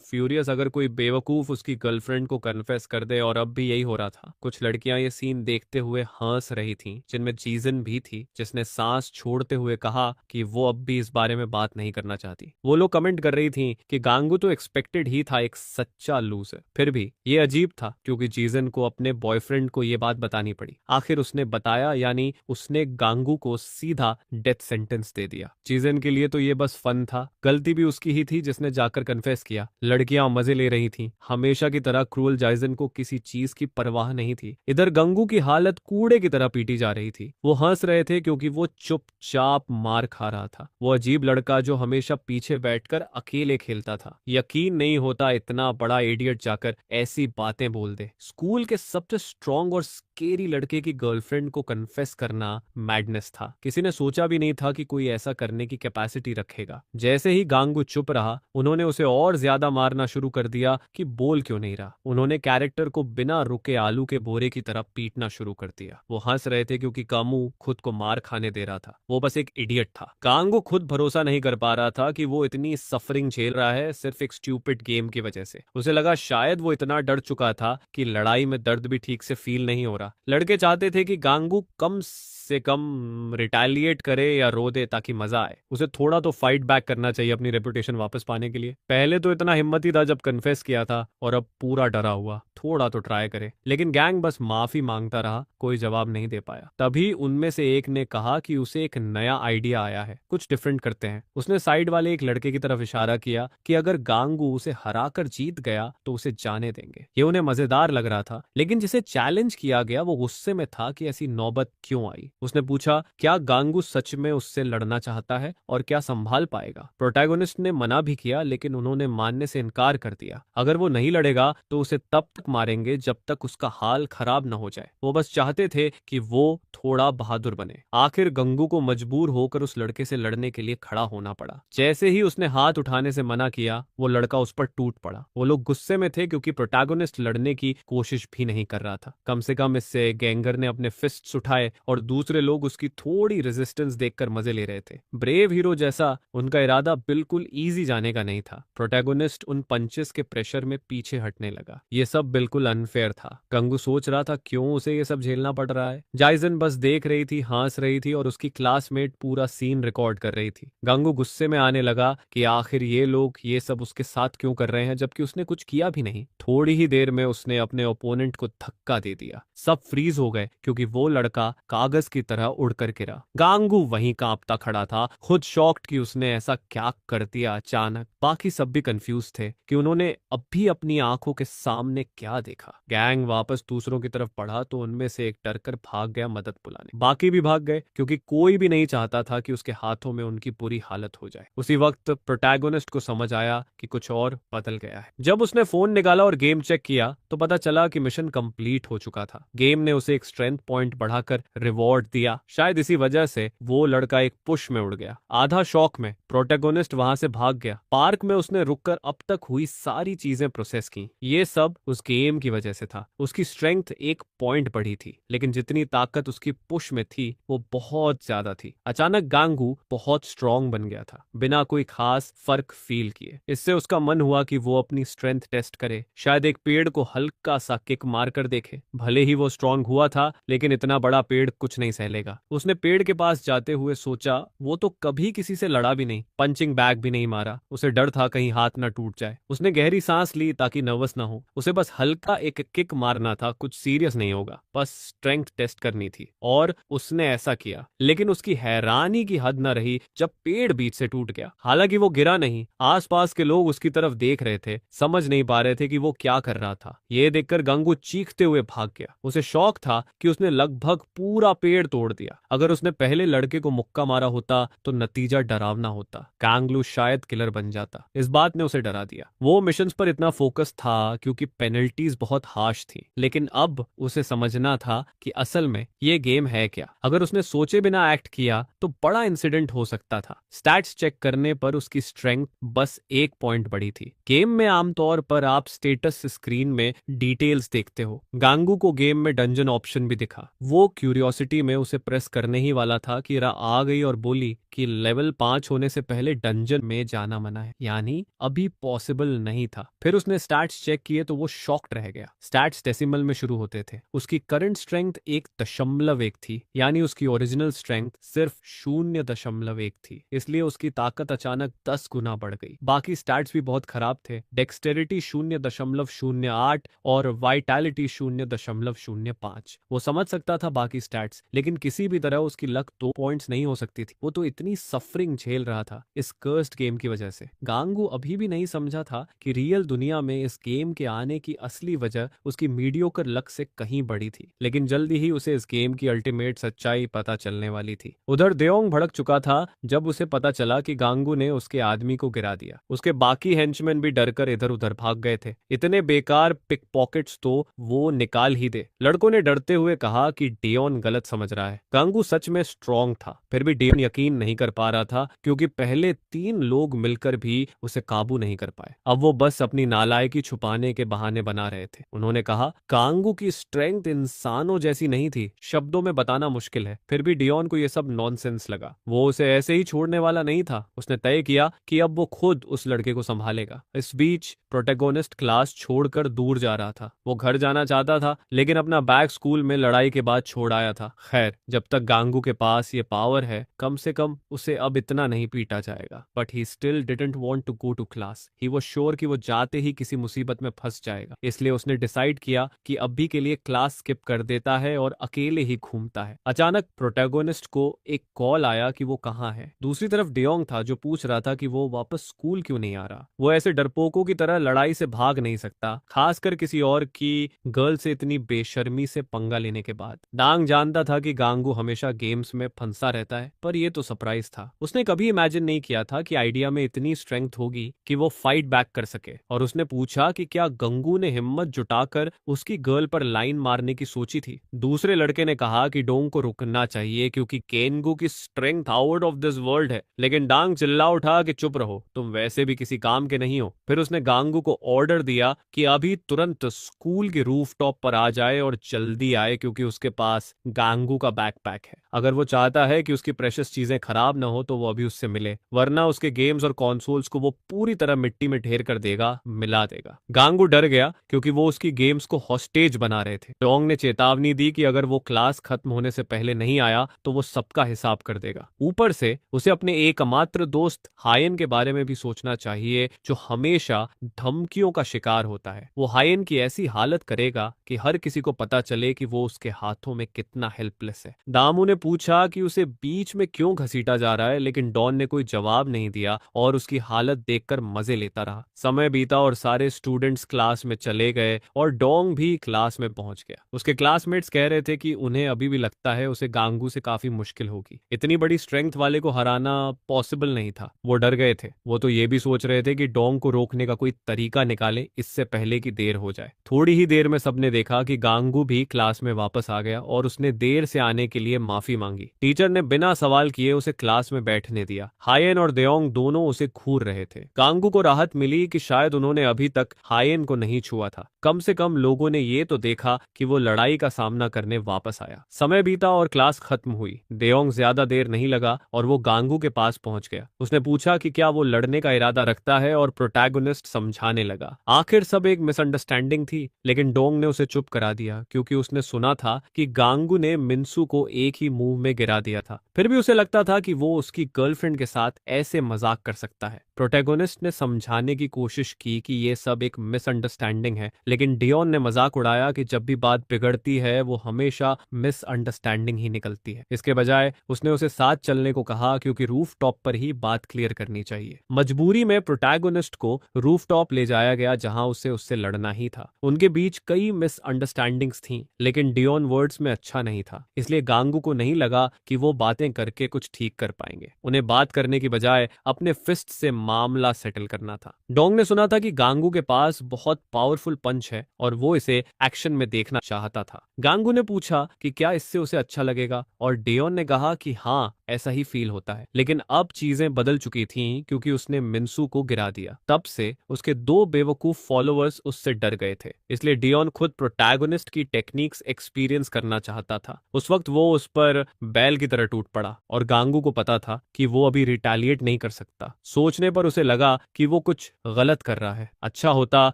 furious अगर कोई बेवकूफ उसकी गर्लफ्रेंड को कन्फेस कर दे, और अब भी यही हो रहा था। कुछ लड़कियां ये सीन देखते हुए हंस रही थीं, जिनमें जीजन भी थी, जिसने सांस छोड़ते हुए कहा कि वो अब भी इस बारे में बात नहीं करना चाहती। वो लोग कमेंट कर रही थीं कि गांगू तो एक्सपेक्टेड ही था, एक सच्चा लूजर। फिर भी ये अजीब था, क्योंकि जीजन को अपने बॉयफ्रेंड को ये बात बतानी पड़ी। आखिर उसने बताया, यानी उसने गांगू को सीधा डेथ सेंटेंस दे दिया। जीजन के लिए तो ये बस फन था। गलती भी उसकी ही थी जिसने जाकर कन्फेस किया। लड़कियां मजे ले रही थीं। हमेशा की तरह क्रूअल जाइजन को किसी चीज की परवाह नहीं थी। इधर गंगू की हालत कूड़े की तरह पीटी जा रही थी। वो हंस रहे थे क्योंकि वो चुपचाप मार खा रहा था। वो अजीब लड़का जो हमेशा पीछे बैठकर अकेले खेलता था। यकीन नहीं होता इतना बड़ा इडियट जाकर ऐसी बातें बोल दे। स्कूल के सबसे स्ट्रांग और स्केरी लड़के की गर्लफ्रेंड को कन्फेस करना मैडनेस था। किसी ने सोचा भी नहीं था कि कोई ऐसा करने की कैपेसिटी रखेगा। जैसे ही गांगू चुप रहा, उन्होंने उसे और ज्यादा मारना शुरू कर दिया कि बोल क्यों नहीं रहा। उन्होंने कैरेक्टर को बिना रुके आलू के बोरे की तरह पीटना शुरू कर दिया। वो हंस रहे थे क्योंकि कामू खुद को मार खाने दे रहा था। वो बस एक इडियट था। गांगू खुद भरोसा नहीं कर पा रहा था कि वो इतनी सफरिंग झेल रहा है सिर्फ एक स्ट्यूपिड गेम की वजह से। उसे लगा शायद वो इतना डर चुका था कि लड़ाई में दर्द भी ठीक से फील नहीं हो रहा। लड़के चाहते थे कि गांगू कम से कम रिटेलिएट करे या रो दे ताकि मजा आए। उसे थोड़ा तो फाइट बैक करना चाहिए अपनी रेपुटेशन वापस पाने के लिए। पहले तो इतना हिम्मत ही था जब कन्फेस किया था, और अब पूरा डरा हुआ। थोड़ा तो ट्राई करे। लेकिन गैंग बस माफी मांगता रहा, कोई जवाब नहीं दे पाया। तभी उनमें से एक ने कहा कि उसे एक नया आइडिया आया है, कुछ डिफरेंट करते हैं। उसने साइड वाले एक लड़के की तरफ इशारा किया कि अगर गांगू उसे हराकर जीत गया तो उसे जाने देंगे। ये उन्हें मजेदार लग रहा था, लेकिन जिसे चैलेंज किया गया वो गुस्से में था कि ऐसी नौबत क्यों आई। उसने पूछा क्या गांगू सच में उससे लड़ना चाहता है और क्या संभाल पाएगा। प्रोटैगोनिस्ट ने मना भी किया, लेकिन उन्होंने मानने से इनकार कर दिया। अगर वो नहीं लड़ेगा तो उसे तब तक मारेंगे जब तक उसका हाल खराब न हो जाए। वो बस चाहते थे कि वो थोड़ा बहादुर बने। आखिर गंगू को मजबूर होकर उस लड़के से लड़ने के लिए खड़ा होना पड़ा। जैसे ही उसने हाथ उठाने से मना किया, वो लड़का उस पर टूट पड़ा। वो लोग गुस्से में थे क्योंकि प्रोटैगोनिस्ट लड़ने की कोशिश भी नहीं कर रहा था। कम से कम इससे गैंगर ने अपने फिस्ट्स उठाए और दूसरे लोग उसकी थोड़ी रेजिस्टेंस देखकर मजे ले रहे थे। ब्रेव हीरो जैसा उनका इरादा बिल्कुल इजी जाने का नहीं था। प्रोटैगोनिस्ट उन पंचेस के प्रेशर में पीछे हटने लगा। ये सब बिल्कुल अनफेयर था। गंगू सोच रहा था क्यों उसे ये सब झेलना पड़ रहा है। जाइजन बस देख रही थी, हंस रही थी और उसकी क्लासमेट पूरा सीन रिकॉर्ड कर रही थी। गंगू गुस्से में आने लगा कि आखिर ये लोग ये सब उसके साथ क्यों कर रहे हैं जबकि उसने कुछ किया भी नहीं। थोड़ी ही देर में उसने अपने ओपोनेंट को धक्का दे दिया। सब फ्रीज हो गए क्योंकि वो लड़का कागज की तरह उड़कर गिरा। गांगू वहीं कांपता खड़ा था, खुद शॉक्ड कि उसने ऐसा क्या कर दिया अचानक। बाकी सब भी कंफ्यूज थे कि उन्होंने अब भी अपनी आंखों के सामने क्या देखा। गैंग वापस दूसरों की तरफ बढ़ा तो उनमें से एक डरकर भाग गया मदद बुलाने। बाकी भी भाग गए क्योंकि कोई भी नहीं चाहता था कि उसके हाथों में उनकी बुरी हालत हो जाए। उसी वक्त प्रोटैगोनिस्ट को समझ आया कि कुछ और बदल गया है। जब उसने फोन निकाला और गेम चेक किया तो पता चला कि मिशन कंप्लीट हो चुका था। गेम ने उसे एक स्ट्रेंथ पॉइंट बढ़ाकर रिवॉर्ड दिया। शायद इसी वजह से वो लड़का एक पुश में उड़ गया। आधा शौक में प्रोटैगोनिस्ट वहां से भाग गया। पार्क में उसने रुककर अब तक हुई सारी चीजें प्रोसेस की। ये सब उस गेम की वजह से था। उसकी स्ट्रेंथ एक पॉइंट बढ़ी थी, लेकिन जितनी ताकत उसकी पुश में थी वो बहुत ज्यादा थी। अचानक गांगू बहुत स्ट्रांग बन गया था, बिना कोई खास फर्क फील किए। इससे उसका मन हुआ कि वो अपनी स्ट्रेंथ टेस्ट करे, शायद एक पेड़ को हल्का सा किक मार कर देखे। भले ही वो स्ट्रांग हुआ था, लेकिन इतना बड़ा पेड़ कुछ नहीं सहलेगा। उसने पेड़ के पास जाते हुए सोचा वो तो कभी किसी से लड़ा भी नहीं, पंचिंग बैग भी नहीं मारा। उसे डर था कहीं हाथ ना टूट जाए। उसने गहरी सांस ली ताकि नर्वस ना हो। उसे बस हल्का एक किक मारना था, कुछ सीरियस नहीं होगा, बस स्ट्रेंथ टेस्ट करनी थी। और उसने ऐसा किया, लेकिन उसकी हैरानी की हद न रही जब पेड़ बीच से टूट गया। हालांकि वो गिरा नहीं, आसपास के लोग उसकी तरफ देख रहे थे, समझ नहीं पा रहे थे कि वो क्या कर रहा था। ये देखकर गंगू चीखते हुए भाग गया। उसे शौक था कि उसने लगभग पूरा पेड़ तोड़ दिया। अगर उसने पहले लड़के को मुक्का मारा होता तो नतीजा डरावना होता। कांगलू शायद किलर बन जाता। इस बात ने उसे डरा दिया। वो मिशंस पर इतना फोकस था क्योंकि पेनल्टीज बहुत हार्श थी, लेकिन अब उसे समझना था कि असल में ये गेम है क्या। अगर उसने सोचे बिना एक्ट किया तो बड़ा इंसिडेंट हो सकता था। स्टैट्स चेक करने पर उसकी स्ट्रेंथ बस एक पॉइंट बढ़ी थी। गेम में आमतौर पर आप स्टेटस स्क्रीन में डिटेल्स देखते हो। गांगू को गेम में डंजन ऑप्शन भी दिखा। वो क्यूरियोसिटी में उसे प्रेस करने ही वाला था कि रा आ गई और बोली कि लेवल 5 होने से पहले डंजन में जाना मना है, यानी अभी पॉसिबल नहीं था। फिर उसने स्टैट्स चेक किए तो वो शॉक्ड रह गया। स्टैट्स डेसिमल में शुरू होते थे। उसकी करंट स्ट्रेंथ 1.1 थी, यानी उसकी ओरिजिनल स्ट्रेंथ सिर्फ 0.1 थी। इसलिए उसकी ताकत अचानक 10 गुना बढ़ गई। बाकी स्टैट्स भी बहुत खराब थे। डेक्सटेरिटी 0.08 और वाइटैलिटी 0.05। वो समझ सकता था बाकी स्टैट्स, लेकिन किसी भी तरह उसकी लक 2 पॉइंट्स नहीं हो सकती थी। वो तो इतनी इतनी सफरिंग झेल रहा था इस कर्स्ड गेम की वजह से। गांगू अभी भी नहीं समझा था कि रियल दुनिया में इस गेम के आने की असली वजह उसकी मीडियोकर लक से कहीं बड़ी थी, लेकिन जल्दी ही उसे इस गेम की अल्टीमेट सच्चाई पता चलने वाली थी। उधर देओंग भड़क चुका था जब उसे पता चला कि गांगू ने उसके आदमी को गिरा दिया। उसके बाकी हेंचमैन भी डरकर इधर उधर भाग गए थे। इतने बेकार पिक पॉकेट्स तो वो निकाल ही दे। लड़कों ने डरते हुए कहा कि डियोन गलत समझ रहा है। गांगू सच में स्ट्रांग था, फिर भी डियोन यकीन नहीं कर पा रहा था क्योंकि पहले 3 लोग मिलकर भी उसे काबू नहीं कर पाए। अब वो बस अपनी नालायकी छुपाने के बहाने बना रहे थे। उन्होंने कहा गांगू की स्ट्रेंथ इंसानों जैसी नहीं थी, शब्दों में बताना मुश्किल है। फिर भी डियोन को यह सब नॉनसेंस लगा। वो उसे ऐसे ही छोड़ने वाला नहीं था। उसने तय किया कि अब वो खुद उस लड़के को संभालेगा। इस बीच प्रोटैगोनिस्ट क्लास छोड़कर दूर जा रहा था। वो घर जाना चाहता था लेकिन अपना बैग स्कूल में लड़ाई के बाद छोड़ आया था। खैर, जब तक गांगू के पास ये पावर है, कम से कम उसे अब इतना नहीं पीटा जाएगा। But he still didn't want to go to class. He was sure कि वो जाते ही किसी मुसीबत में फंस जाएगा। इसलिए उसने डिसाइड किया कि अभी के लिए क्लास स्किप कर देता है और अकेले ही घूमता है। अचानक प्रोटैगोनिस्ट को एक कॉल आया कि वो कहाँ है। दूसरी तरफ डियोंग था जो पूछ रहा था कि वो वापस स्कूल क्यों नहीं आ रहा। वो ऐसे डरपोकों की तरह लड़ाई से भाग नहीं सकता, खासकर किसी और की गर्ल से इतनी बेशर्मी से पंगा लेने के बाद। डांग जानता था कि गांगू हमेशा गेम्स में फंसा रहता है, पर ये तो सरप्राइज था। उसने कभी इमेजिन नहीं किया था कि आइडिया में इतनी स्ट्रेंथ होगी कि वो फाइट बैक कर सके। और उसने पूछा कि क्या गंगू ने हिम्मत जुटाकर उसकी गर्ल पर लाइन मारने की सोची थी। दूसरे लड़के ने कहा कि डोंग को रुकना चाहिए क्योंकि केनगू की strength out of this world है। लेकिन डांग चिल्ला उठा कि चुप रहो, तुम वैसे भी किसी काम के नहीं हो। फिर उसने गांगू को ऑर्डर दिया कि अभी तुरंत स्कूल के रूफटॉप पर आ जाए और जल्दी आए क्योंकि उसके पास गांगू का बैकपैक है। अगर वो चाहता है कि उसकी प्रेशियस चीजें खराब ना हो तो वो अभी उससे मिले, वरना उसके गेम्स और कंसोल्स को वो पूरी तरह मिट्टी में ढेर कर देगा, मिला देगा। गांगू डर गया क्योंकि वो उसकी गेम्स को हॉस्टेज बना रहे थे। डोंग ने चेतावनी दी कि अगर वो क्लास खत्म होने से पहले नहीं आया तो वो सबका हिसाब कर देगा। ऊपर से उसे अपने एकमात्र दोस्त हायन के बारे में भी सोचना चाहिए जो हमेशा धमकियों का शिकार होता है। वो हायन की ऐसी हालत करेगा कि हर किसी को पता चले कि वो उसके हाथों में कितना हेल्पलेस है। दामू ने पूछा कि उसे बीच में क्यों घसीटा जा रहा है, लेकिन डॉन ने कोई जवाब नहीं दिया और उसकी हालत देखकर मजे लेता रहा। समय बीता और सारे स्टूडेंट्स क्लास में चले गए और डोंग भी क्लास में पहुंच गया। उसके क्लासमेट्स कह रहे थे कि उन्हें अभी भी लगता है उसे गांगू से काफी मुश्किल होगी। इतनी बड़ी स्ट्रेंथ वाले को हराना पॉसिबल नहीं था। वो डर गए थे। वो तो ये भी सोच रहे थे कि डोंग को रोकने का कोई तरीका निकाले इससे पहले कि देर हो जाए। थोड़ी ही देर में सबने देखा कि गांगू भी क्लास में वापस आ गया और उसने देर से आने के लिए माफी मांगी। टीचर ने बिना सवाल किए उसे क्लास में बैठने दिया। हायन और देओंग दोनों उसे घूर रहे थे। गांगू को राहत मिली कि शायद उन्होंने अभी तक हायन को नहीं छुआ था। कम से कम लोगों ने ये तो देखा कि वो लड़ाई का सामना करने वापस आया। समय बीता और क्लास खत्म हुई। देओंग ज्यादा देर नहीं लगा और वो गांगू के पास पहुंच गया। उसने पूछा कि क्या वो लड़ने का इरादा रखता है और प्रोटैगोनिस्ट समझाने लगा। आखिर सब एक मिसअंडरस्टैंडिंग थी, लेकिन डोंग ने उसे चुप करा दिया क्योंकि उसने सुना था कि गांगू ने मिन्सू को एक ही मूव में गिरा दिया था। फिर भी उसे लगता था कि वो उसकी गर्लफ्रेंड के साथ ऐसे मजाक कर सकता है। प्रोटैगोनिस्ट ने समझाने की कोशिश की कि ये सब एक मिसअंडरस्टैंडिंग है, लेकिन डियोन ने मजाक उड़ाया कि जब भी बात बिगड़ती है वो हमेशा मिसअंडरस्टैंडिंग ही निकलती है। इसके बजाय उसने उसे साथ चलने को कहा क्योंकि रूफटॉप पर ही बात क्लियर करनी चाहिए। मजबूरी में प्रोटैगोनिस्ट को रूफटॉप ले जाया गया जहां उससे लड़ना ही था। उनके बीच कई मिसअंडरस्टैंडिंग्स थीं, लेकिन डियोन वर्ड्स में अच्छा नहीं था, इसलिए गांगू को नहीं लगा कि वो बातें करके कुछ ठीक कर पाएंगे। उन्हें बात करने की बजाय अपने फिस्ट से मामला सेटल करना था। डोंग ने सुना था कि गांगू के पास बहुत पावरफुल पंच है और वो इसे एक्शन में देखना चाहता था। गांगू ने पूछा कि क्या इससे उसे अच्छा लगेगा और डियोन ने कहा कि हाँ, ऐसा ही फील होता है। लेकिन अब चीजें बदल चुकी थीं क्योंकि उसने मिन्सू को गिरा दिया। तब से उसके 2 बेवकूफ फॉलोअर्स उससे डर गए थे, इसलिए डियोन खुद प्रोटैगोनिस्ट की टेक्निक्स एक्सपीरियंस करना चाहता था। उस वक्त वो उस पर बैल की तरह टूट पड़ा और गांगू को पता था कि वो अभी रिटेलिएट नहीं कर सकता। सोचने पर उसे लगा कि वो कुछ गलत कर रहा है। अच्छा होता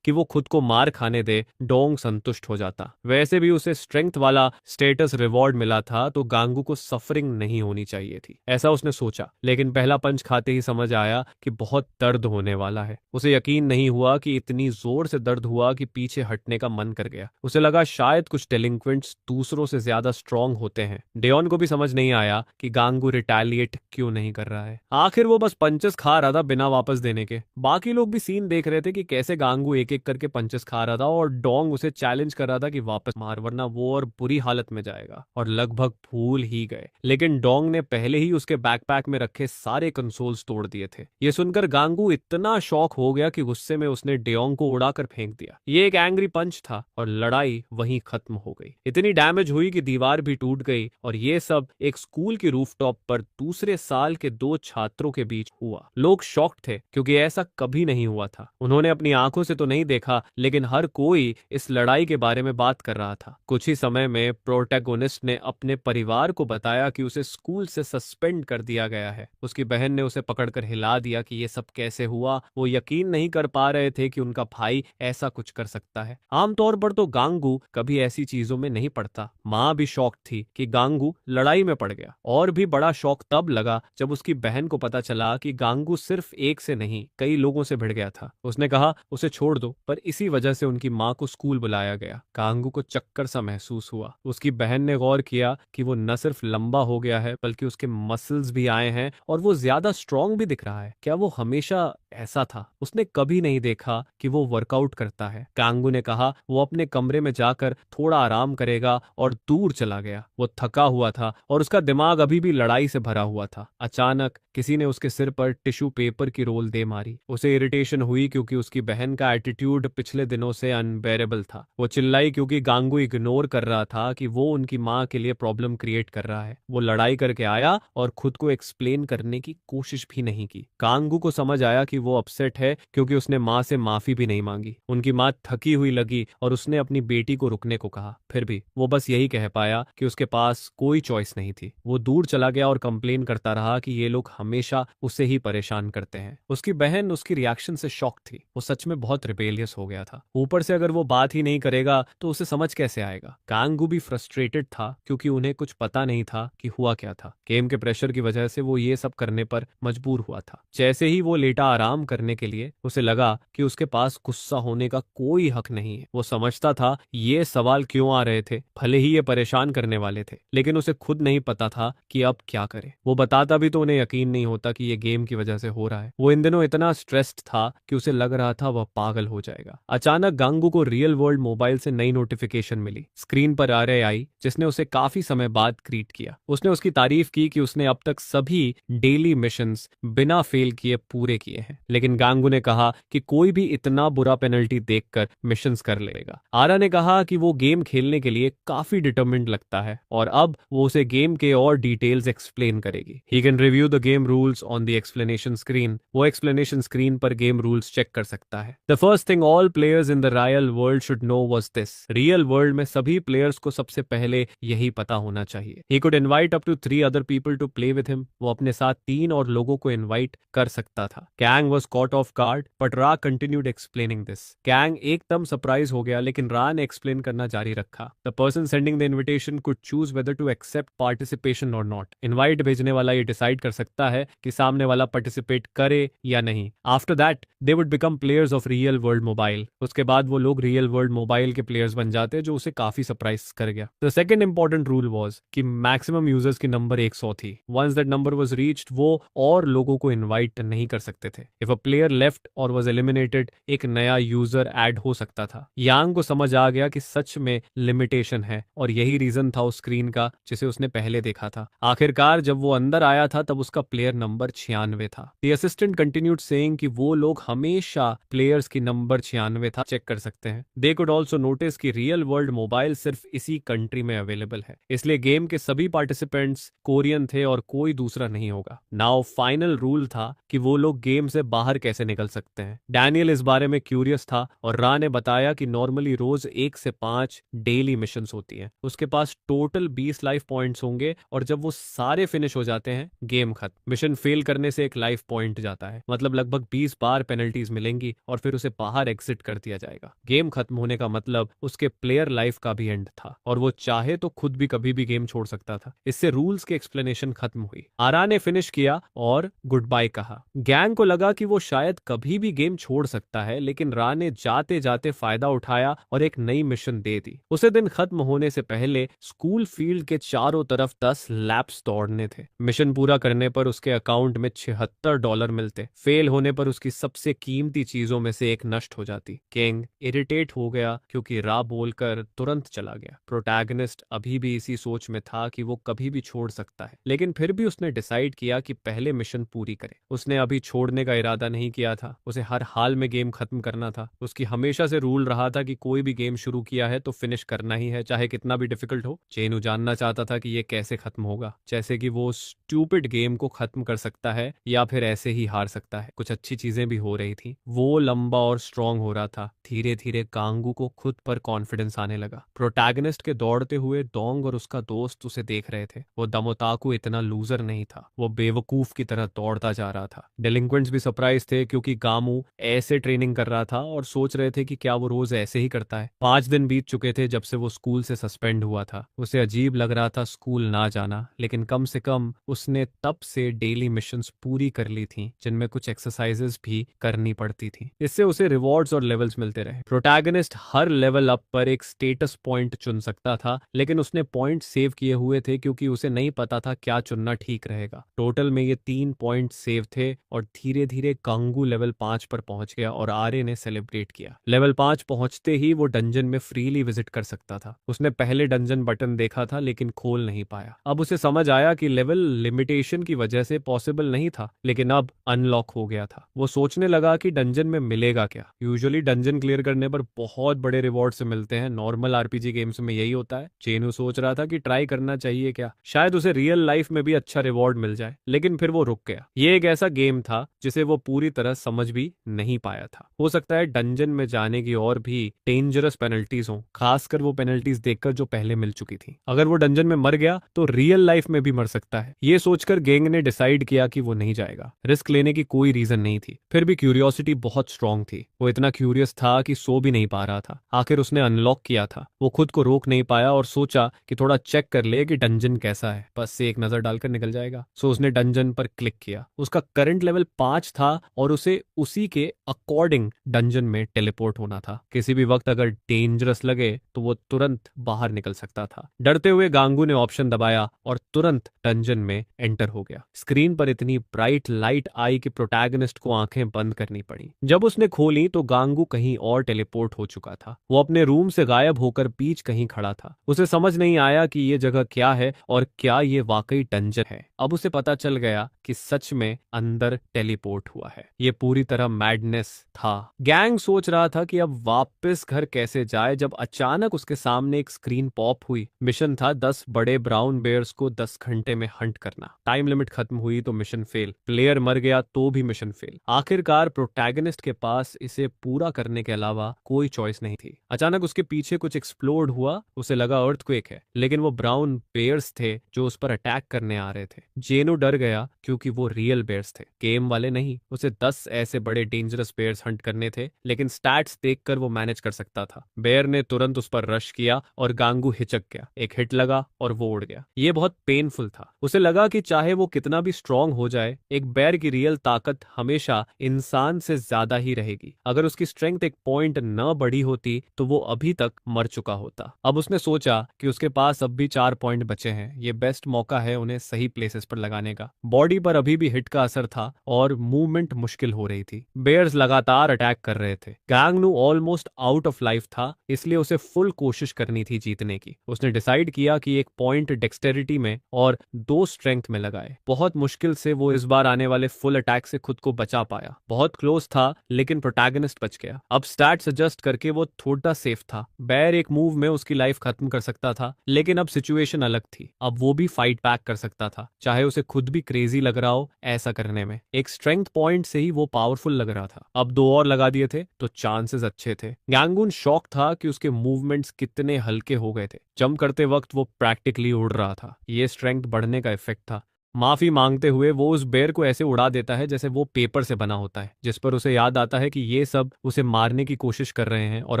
कि वो खुद को मार खाने दे, डोंग संतुष्ट हो जाता। वैसे भी उसे स्ट्रेंथ वाला स्टेटस रिवॉर्ड मिला था तो गांगू को सफरिंग नहीं होनी चाहिए थी, ऐसा उसने सोचा। लेकिन पहला पंच खाते ही समझ आया कि बहुत दर्द होने वाला है। उसे यकीन नहीं हुआ कि इतनी जोर से दर्द हुआ कि पीछे हटने का मन कर गया। उसे लगा शायद कुछ डेलिंक्वेंट्स दूसरों से ज्यादा स्ट्रांग होते हैं। डियोन को भी समझ नहीं आया कि गांगू रिटेलिएट रिटैलिएट क्यों नहीं कर रहा है। आखिर वो बस पंचेस खा रहा था बिना वापस देने के। बाकी लोग भी सीन देख रहे थे कि कैसे गांगू एक एक करके पंचेस खा रहा था और डोंग उसे चैलेंज कर रहा था कि वापस मार वरना वो और बुरी हालत में जाएगा, और लगभग भूल ही गए। लेकिन डोंग ने पहले ही उसके बैकपैक में रखे सारे कंसोल्स तोड़ दिए थे। ये सुनकर गांगू इतना शॉक हो गया कि गुस्से में उसने डेओंग को उड़ाकर फेंक दिया। ये एक एंग्री पंच था और लड़ाई वहीं खत्म हो गई। इतनी डैमेज हुई कि दीवार भी टूट गई, और ये सब एक स्कूल की रूफटॉप पर दूसरे साल के दो छात्रों के बीच हुआ। लोग शॉक्ड थे क्योंकि ऐसा कभी नहीं हुआ था। उन्होंने अपनी आंखों से तो नहीं देखा, लेकिन हर कोई इस लड़ाई के बारे में बात कर रहा था। कुछ ही समय में प्रोटैगोनिस्ट ने अपने परिवार को बताया कि उसे स्कूल से सस्पेंड कर दिया गया है। उसकी बहन ने उसे पकड़कर हिला दिया कि ये सब कैसे हुआ। वो यकीन नहीं कर पा रहे थे कि उनका भाई ऐसा कुछ कर सकता है। आमतौर पर तो गांगू कभी ऐसी चीजों में नहीं पड़ता। माँ भी शॉक थी कि गांगू लड़ाई में पड़ गया, और भी बड़ा शौक तब लगा जब उसकी बहन को पता चला कि गांगू सिर्फ एक से नहीं कई लोगों से भिड़ गया था। उसने कहा उसे छोड़ दो, पर इसी वजह से उनकी माँ को स्कूल बुलाया गया। गांगू को चक्कर सा महसूस हुआ। उसकी बहन ने गौर किया कि वो न सिर्फ लंबा हो गया है बल्कि उसके मसल्स भी आए हैं और वो ज्यादा स्ट्रांग भी दिख रहा है। क्या वो हमेशा ऐसा था? उसने कभी नहीं देखा कि वो वर्कआउट करता है। कांगू ने कहा वो अपने कमरे में जाकर थोड़ा आराम करेगा और दूर चला गया। वो थका हुआ था और उसका दिमाग अभी भी लड़ाई से भरा हुआ था। अचानक किसी ने उसके सिर पर टिश्यू पेपर की रोल दे मारी। उसे इरिटेशन हुई क्योंकि उसकी बहन का एटीट्यूड पिछले दिनों से अनबेरेबल था। वो चिल्लाई क्योंकि गांगू इग्नोर कर रहा था कि वो उनकी माँ के लिए प्रॉब्लम क्रिएट कर रहा है। वो लड़ाई करके आया और खुद को एक्सप्लेन करने की कोशिश भी नहीं की। गांगू को समझ आया कि वो अपसेट है क्योंकि उसने माँ से माफी भी नहीं मांगी। उनकी माँ थकी हुई लगी और उसने अपनी बेटी को रुकने को कहा। फिर भी वो बस यही कह पाया कि उसके पास कोई चॉइस नहीं थी। वो दूर चला गया और कंप्लेन करता रहा कि ये लोग हमेशा उसे ही परेशान करते हैं। उसकी बहन उसकी रिएक्शन से शॉक थी। वो सच में बहुत रिबेलियस हो गया था। ऊपर से अगर वो बात ही नहीं करेगा तो उसे समझ कैसे आएगा। कांगू भी फ्रस्ट्रेटेड था क्योंकि उन्हें कुछ पता नहीं था कि हुआ क्या था। गेम के प्रेशर की वजह से वो ये सब करने पर मजबूर हुआ था। जैसे ही वो लेटा आराम करने के लिए, उसे लगा कि उसके पास गुस्सा होने का कोई हक नहीं है। वो समझता था ये सवाल क्यों आ रहे थे, भले ही ये परेशान करने वाले थे, लेकिन उसे खुद नहीं पता था कि अब क्या करे। वो बताता भी तो उन्हें यकीन नहीं होता कि ये गेम की वजह से हो रहा है। वो इन दिनों इतना स्ट्रेस्ड था कि उसे लग रहा था वह पागल हो जाएगा। अचानक गांगू को रियल वर्ल्ड मोबाइल से नई नोटिफिकेशन मिली। स्क्रीन पर आ रहे आई, जिसने उसे काफी समय बाद ग्रीट किया। उसने उसकी तारीफ की कि उसने अब तक सभी डेली मिशंस बिना फेल किए पूरे किए हैं। लेकिन गांगू ने कहा कि कोई भी इतना बुरा पेनल्टी देखकर मिशंस कर लेगा। आरा ने कहा कि वो गेम खेलने के लिए काफी डिटरमिन्ड लगता है और अब वो उसे गेम के और डिटेल्स एक्सप्लेन करेगी। He can review the game rules on the explanation screen. वो एक्सप्लेनेशन स्क्रीन पर गेम रूल्स चेक कर सकता है। The first thing all players in the real world should know was this. Real world में सभी प्लेयर्स को सबसे पहले यही पता होना चाहिए। He could invite up to 3 other people to play with him. वो अपने साथ 3 और लोगों को इनवाइट कर सकता था। Kang was caught off guard but Ra continued explaining this. Kang एकदम सरप्राइज हो गया, लेकिन रा ने एक्सप्लेन करना जारी रखा। The person sending the invitation could choose whether to accept participation और नॉट। इनवाइट भेजने वाला ये डिसाइड कर सकता है कि सामने वाला पार्टिसिपेट करे या नहीं। After that they would become players of real world mobile. उसके बाद वो लोग रियल वर्ल्ड मोबाइल के प्लेयर्स बन जाते, जो उसे काफी सरप्राइज कर गया। The second important rule was कि मैक्सिमम यूजर्स की नंबर 100 थी। Once that number was reached, वो और लोगों को इनवाइट नहीं कर सकते थे। इफ अ प्लेयर लेफ्ट और वाज एलिमिनेटेड, एक नया यूजर ऐड हो सकता था। यांग को समझ आ गया कि सच में लिमिटेशन है, और यही रीजन था उस स्क्रीन का जिसे उसने पहले देखा था। आखिरकार जब वो अंदर आया था तब उसका प्लेयर नंबर 96 था। द असिस्टेंट कंटिन्यूड सेइंग कि वो लोग हमेशा प्लेयर्स की नंबर 96 था चेक कर सकते हैं। दे कुड ऑल्सो नोटिस कि रियल वर्ल्ड मोबाइल सिर्फ इसी कंट्री में अवेलेबल है, इसलिए गेम के सभी पार्टिसिपेंट्स कोरियन थे और कोई दूसरा नहीं होगा। नाउ फाइनल रूल था कि वो लोग गेम से बाहर कैसे निकल सकते हैं। डैनियल इस बारे में क्यूरियस था और रा ने बताया कि नॉर्मली रोज 1 से 5 डेली मिशंस होती हैं। उसके पास टोटल 20 लाइफ पॉइंट्स होंगे और जब वो सारे फिनिश हो जाते हैं गेम खत्म। मिशन फेल करने से एक लाइफ पॉइंट जाता है, मतलब लगभग 20 बार पेनल्टीज मिलेंगी और फिर उसे बाहर एग्जिट कर दिया जाएगा। गेम खत्म होने का मतलब उसके प्लेयर लाइफ का भी एंड था और वो चाहे तो खुद भी कभी भी गेम छोड़ सकता था। इससे रूल्स की एक्सप्लेनेशन खत्म हुई। आरा ने फिनिश किया और गुड बाय कहा। गैंग को लगा कि वो शायद कभी भी गेम छोड़ सकता है, लेकिन रा ने जाते जाते फायदा उठाया और एक नई मिशन दे दी। उसे दिन खत्म होने से पहले स्कूल फील्ड के चारों तरफ 10 लैप्स दौड़ने थे। मिशन पूरा करने पर उसके अकाउंट में $76 मिलते। फेल होने पर उसकी सबसे कीमती चीजों में से एक नष्ट हो जाती। किंग इरिटेट हो गया क्योंकि रा बोलकर तुरंत चला गया। प्रोटैगनिस्ट अभी भी इसी सोच में था कि वो कभी भी छोड़ सकता है, लेकिन फिर भी उसने डिसाइड किया कि पहले मिशन पूरी करे। उसने अभी छोड़ने का इरादा नहीं किया था, उसे हर हाल में गेम खत्म करना था। उसकी हमेशा से रूल रहा था कि कोई भी गेम शुरू किया है तो फिनिश करना ही है, चाहे कितना भी डिफिकल्ट हो। चेनू जानना चाहता था कि ये कैसे खत्म होगा, जैसे कि वो स्टूपिड गेम को खत्म कर सकता है या फिर ऐसे ही हार सकता है। कुछ अच्छी चीजें भी हो रही थी। वो लंबा और स्ट्रांग हो रहा था। धीरे धीरे कांगू को खुद पर कॉन्फिडेंस आने लगा। प्रोटैगनिस्ट के दौड़ते हुए डोंग और उसका दोस्त उसे देख रहे थे। वो दमोताकू इतना लूजर नहीं था, वो बेवकूफ की तरह दौड़ता जा रहा था। डेलिंक्वेंट्स भी सरप्राइज थे क्योंकि गामू ऐसे ट्रेनिंग कर रहा था और सोच रहे थे कि क्या वो रोज ऐसे ही करता है। 5 दिन बीत चुके थे जब से वो स्कूल से सस्पेंड हुआ था। उसे अजीब लग रहा था स्कूल ना जाना, लेकिन कम से कम उसने तब से डेली मिशंस पूरी कर ली थी, जिनमें कुछ एक्सरसाइजेस भी करनी पड़ती थी। इससे उसे रिवॉर्ड्स और लेवल्स मिलते रहे। प्रोटैगनिस्ट हर लेवल अप पर एक स्टेटस पॉइंट चुन सकता था, लेकिन उसने पॉइंट सेव किए हुए थे क्योंकि उसे नहीं पता था क्या चुनना ठीक रहेगा। टोटल में ये 3 पॉइंट सेव थे और धीरे धीरे कांगू लेवल 5 पर पहुंच गया और आर्य ने सेलिब्रेट किया। लेवल 5 पहुंचते ही वो डंजन में फ्रीली विजिट कर सकता था। उसने पहले डंजन बटन देखा था लेकिन खोल नहीं पाया। अब उसे समझ आया कि लेवल लिमिटेशन की वजह से पॉसिबल नहीं था, लेकिन अब अनलॉक हो गया था। वो सोचने लगा कि डंजन में मिलेगा क्या। यूजुअली डंजन क्लियर करने पर बहुत बड़े रिवॉर्ड से मिलते हैं, नॉर्मल आरपीजी गेम्स में यही होता है। चेनू सोच रहा था कि ट्राई करना चाहिए क्या, शायद उसे रियल लाइफ में भी अच्छा रिवॉर्ड मिल जाए, लेकिन फिर वो रुक गया। ये एक ऐसा गेम था जिसे वो पूरी तरह समझ भी नहीं पाया था। हो सकता है डंजन में जाने की और भी डेंजरस पेनल्टीज हो, खासकर वो पेनल्टीज देखकर जो पहले मिल चुकी थी। अगर वो डंजन में मर गया तो रियल लाइफ में भी मर सकता है। ये सोचकर गैंग ने डिसाइड किया कि वो नहीं जाएगा। रिस्क लेने की कोई रीजन नहीं थी। फिर भी क्यूरियोसिटी बहुत स्ट्रांग थी। वो इतना क्यूरियस था कि सो भी नहीं पा रहा था। आखिर उसने अनलॉक किया था। वो खुद को रोक नहीं पाया और सोचा कि थोड़ा चेक कर ले कि डंजन कैसा है, बस से एक नजर डालकर निकल जाएगा। सो उसने डंजन पर क्लिक किया। उसका करंट लेवल 5 था और उसे उसी के अकॉर्डिंग डंजन में टेलीपोर्ट होना था। किसी भी वक्त अगर डेंजरस लगे तो वो तुरंत बाहर निकल सकता था। डरते हुए गांगू ने ऑप्शन दबाया और तुरंत डंजन में एंटर हो गया। स्क्रीन पर इतनी ब्राइट लाइट आई कि प्रोटैगनिस्ट को आंखें बंद करनी पड़ी। जब उसने खोली तो गांगू कहीं और टेलीपोर्ट हो चुका था। वो अपने रूम से गायब होकर बीच कहीं खड़ा था। उसे समझ नहीं आया कि ये जगह क्या है और क्या ये वाकई डंजन है। अब उसे पता चल गया कि सच में अंदर टेलीपोर्ट हुआ है। ये पूरी तरह मैडनेस था। गैंग सोच रहा था कि अब वापस घर कैसे जाए जब अचानक उसके सामने एक स्क्रीन पॉप हुई। मिशन था 10 बड़े ब्राउन बेयर्स को 10 घंटे में हंट करना। टाइम लिमिट खत्म हुई तो मिशन फेल, प्लेयर मर गया तो भी मिशन फेल। आखिरकार प्रोटैगनिस्ट के पास इसे पूरा करने के अलावा कोई चॉइस नहीं थी। अचानक उसके पीछे कुछ एक्सप्लोड हुआ। उसे लगा अर्थक्वेक है, लेकिन वो ब्राउन बेयर्स थे जो उस पर अटैक करने आ रहे थे। जेनो डर गया क्योंकि वो रियल बेयर्स थे, गेम वाले नहीं। उसे 10 ऐसे बड़े डेंजरस बेयर्स हंट करने थे, लेकिन स्टैट्स देखकर वो मैनेज कर सकता था। बेयर ने तुरंत उस पर रश किया और गांगू हिचक गया। एक हिट लगा और वो उड़ गया। ये बहुत पेनफुल था। उसे लगा कि चाहे वो कितना भी स्ट्रांग हो जाए, एक बेयर की रियल ताकत हमेशा इंसान से ज्यादा ही रहेगी। अगर उसकी स्ट्रेंथ एक पॉइंट न बढ़ी होती तो वो अभी तक मर चुका होता। अब उसने सोचा कि उसके पास अब भी 4 पॉइंट बचे हैं। ये बेस्ट मौका है उन्हें सही प्लेसेस पर लगाने का। बॉडी पर अभी भी हिट का असर था और मूवमेंट मुश्किल हो रही थी। बेयर्स लगातार अटैक कर रहे थे। गांगनू ऑलमोस्ट आउट ऑफ लाइफ था, इसलिए उसे फुल कोशिश करनी थी जीतने की। उसने डिसाइड किया कि एक पॉइंट डेक्सटेरिटी में और 2 स्ट्रेंथ में लगाए। बहुत मुश्किल से वो इस बार आने वाले फुल अटैक से खुद को बचा पाया। बहुत क्लोज था, लेकिन प्रोटैगनिस्ट बच गया। अब स्टैट्स एडजस्ट करके वो थोड़ा सेफ था। बेयर एक मूव में उसकी लाइफ खत्म कर सकता था, लेकिन अब सिचुएशन अलग थी। अब वो भी फाइट बैक कर सकता था, चाहे उसे खुद भी क्रेजी लग रहा हो ऐसा करने में। एक स्ट्रेंथ पॉइंट से ही वो पावरफुल लग रहा था। अब 2 और लगा दिए थे तो चांसेस अच्छे थे। गैंगून शॉक था कि उसके मूवमेंट्स कितने हल्के हो गए थे। जंप करते वक्त वो प्रैक्टिकली उड़ रहा था। ये स्ट्रेंथ बढ़ने का इफेक्ट था। माफी मांगते हुए वो उस बेर को ऐसे उड़ा देता है जैसे वो पेपर से बना होता है, जिस पर उसे याद आता है कि ये सब उसे मारने की कोशिश कर रहे हैं और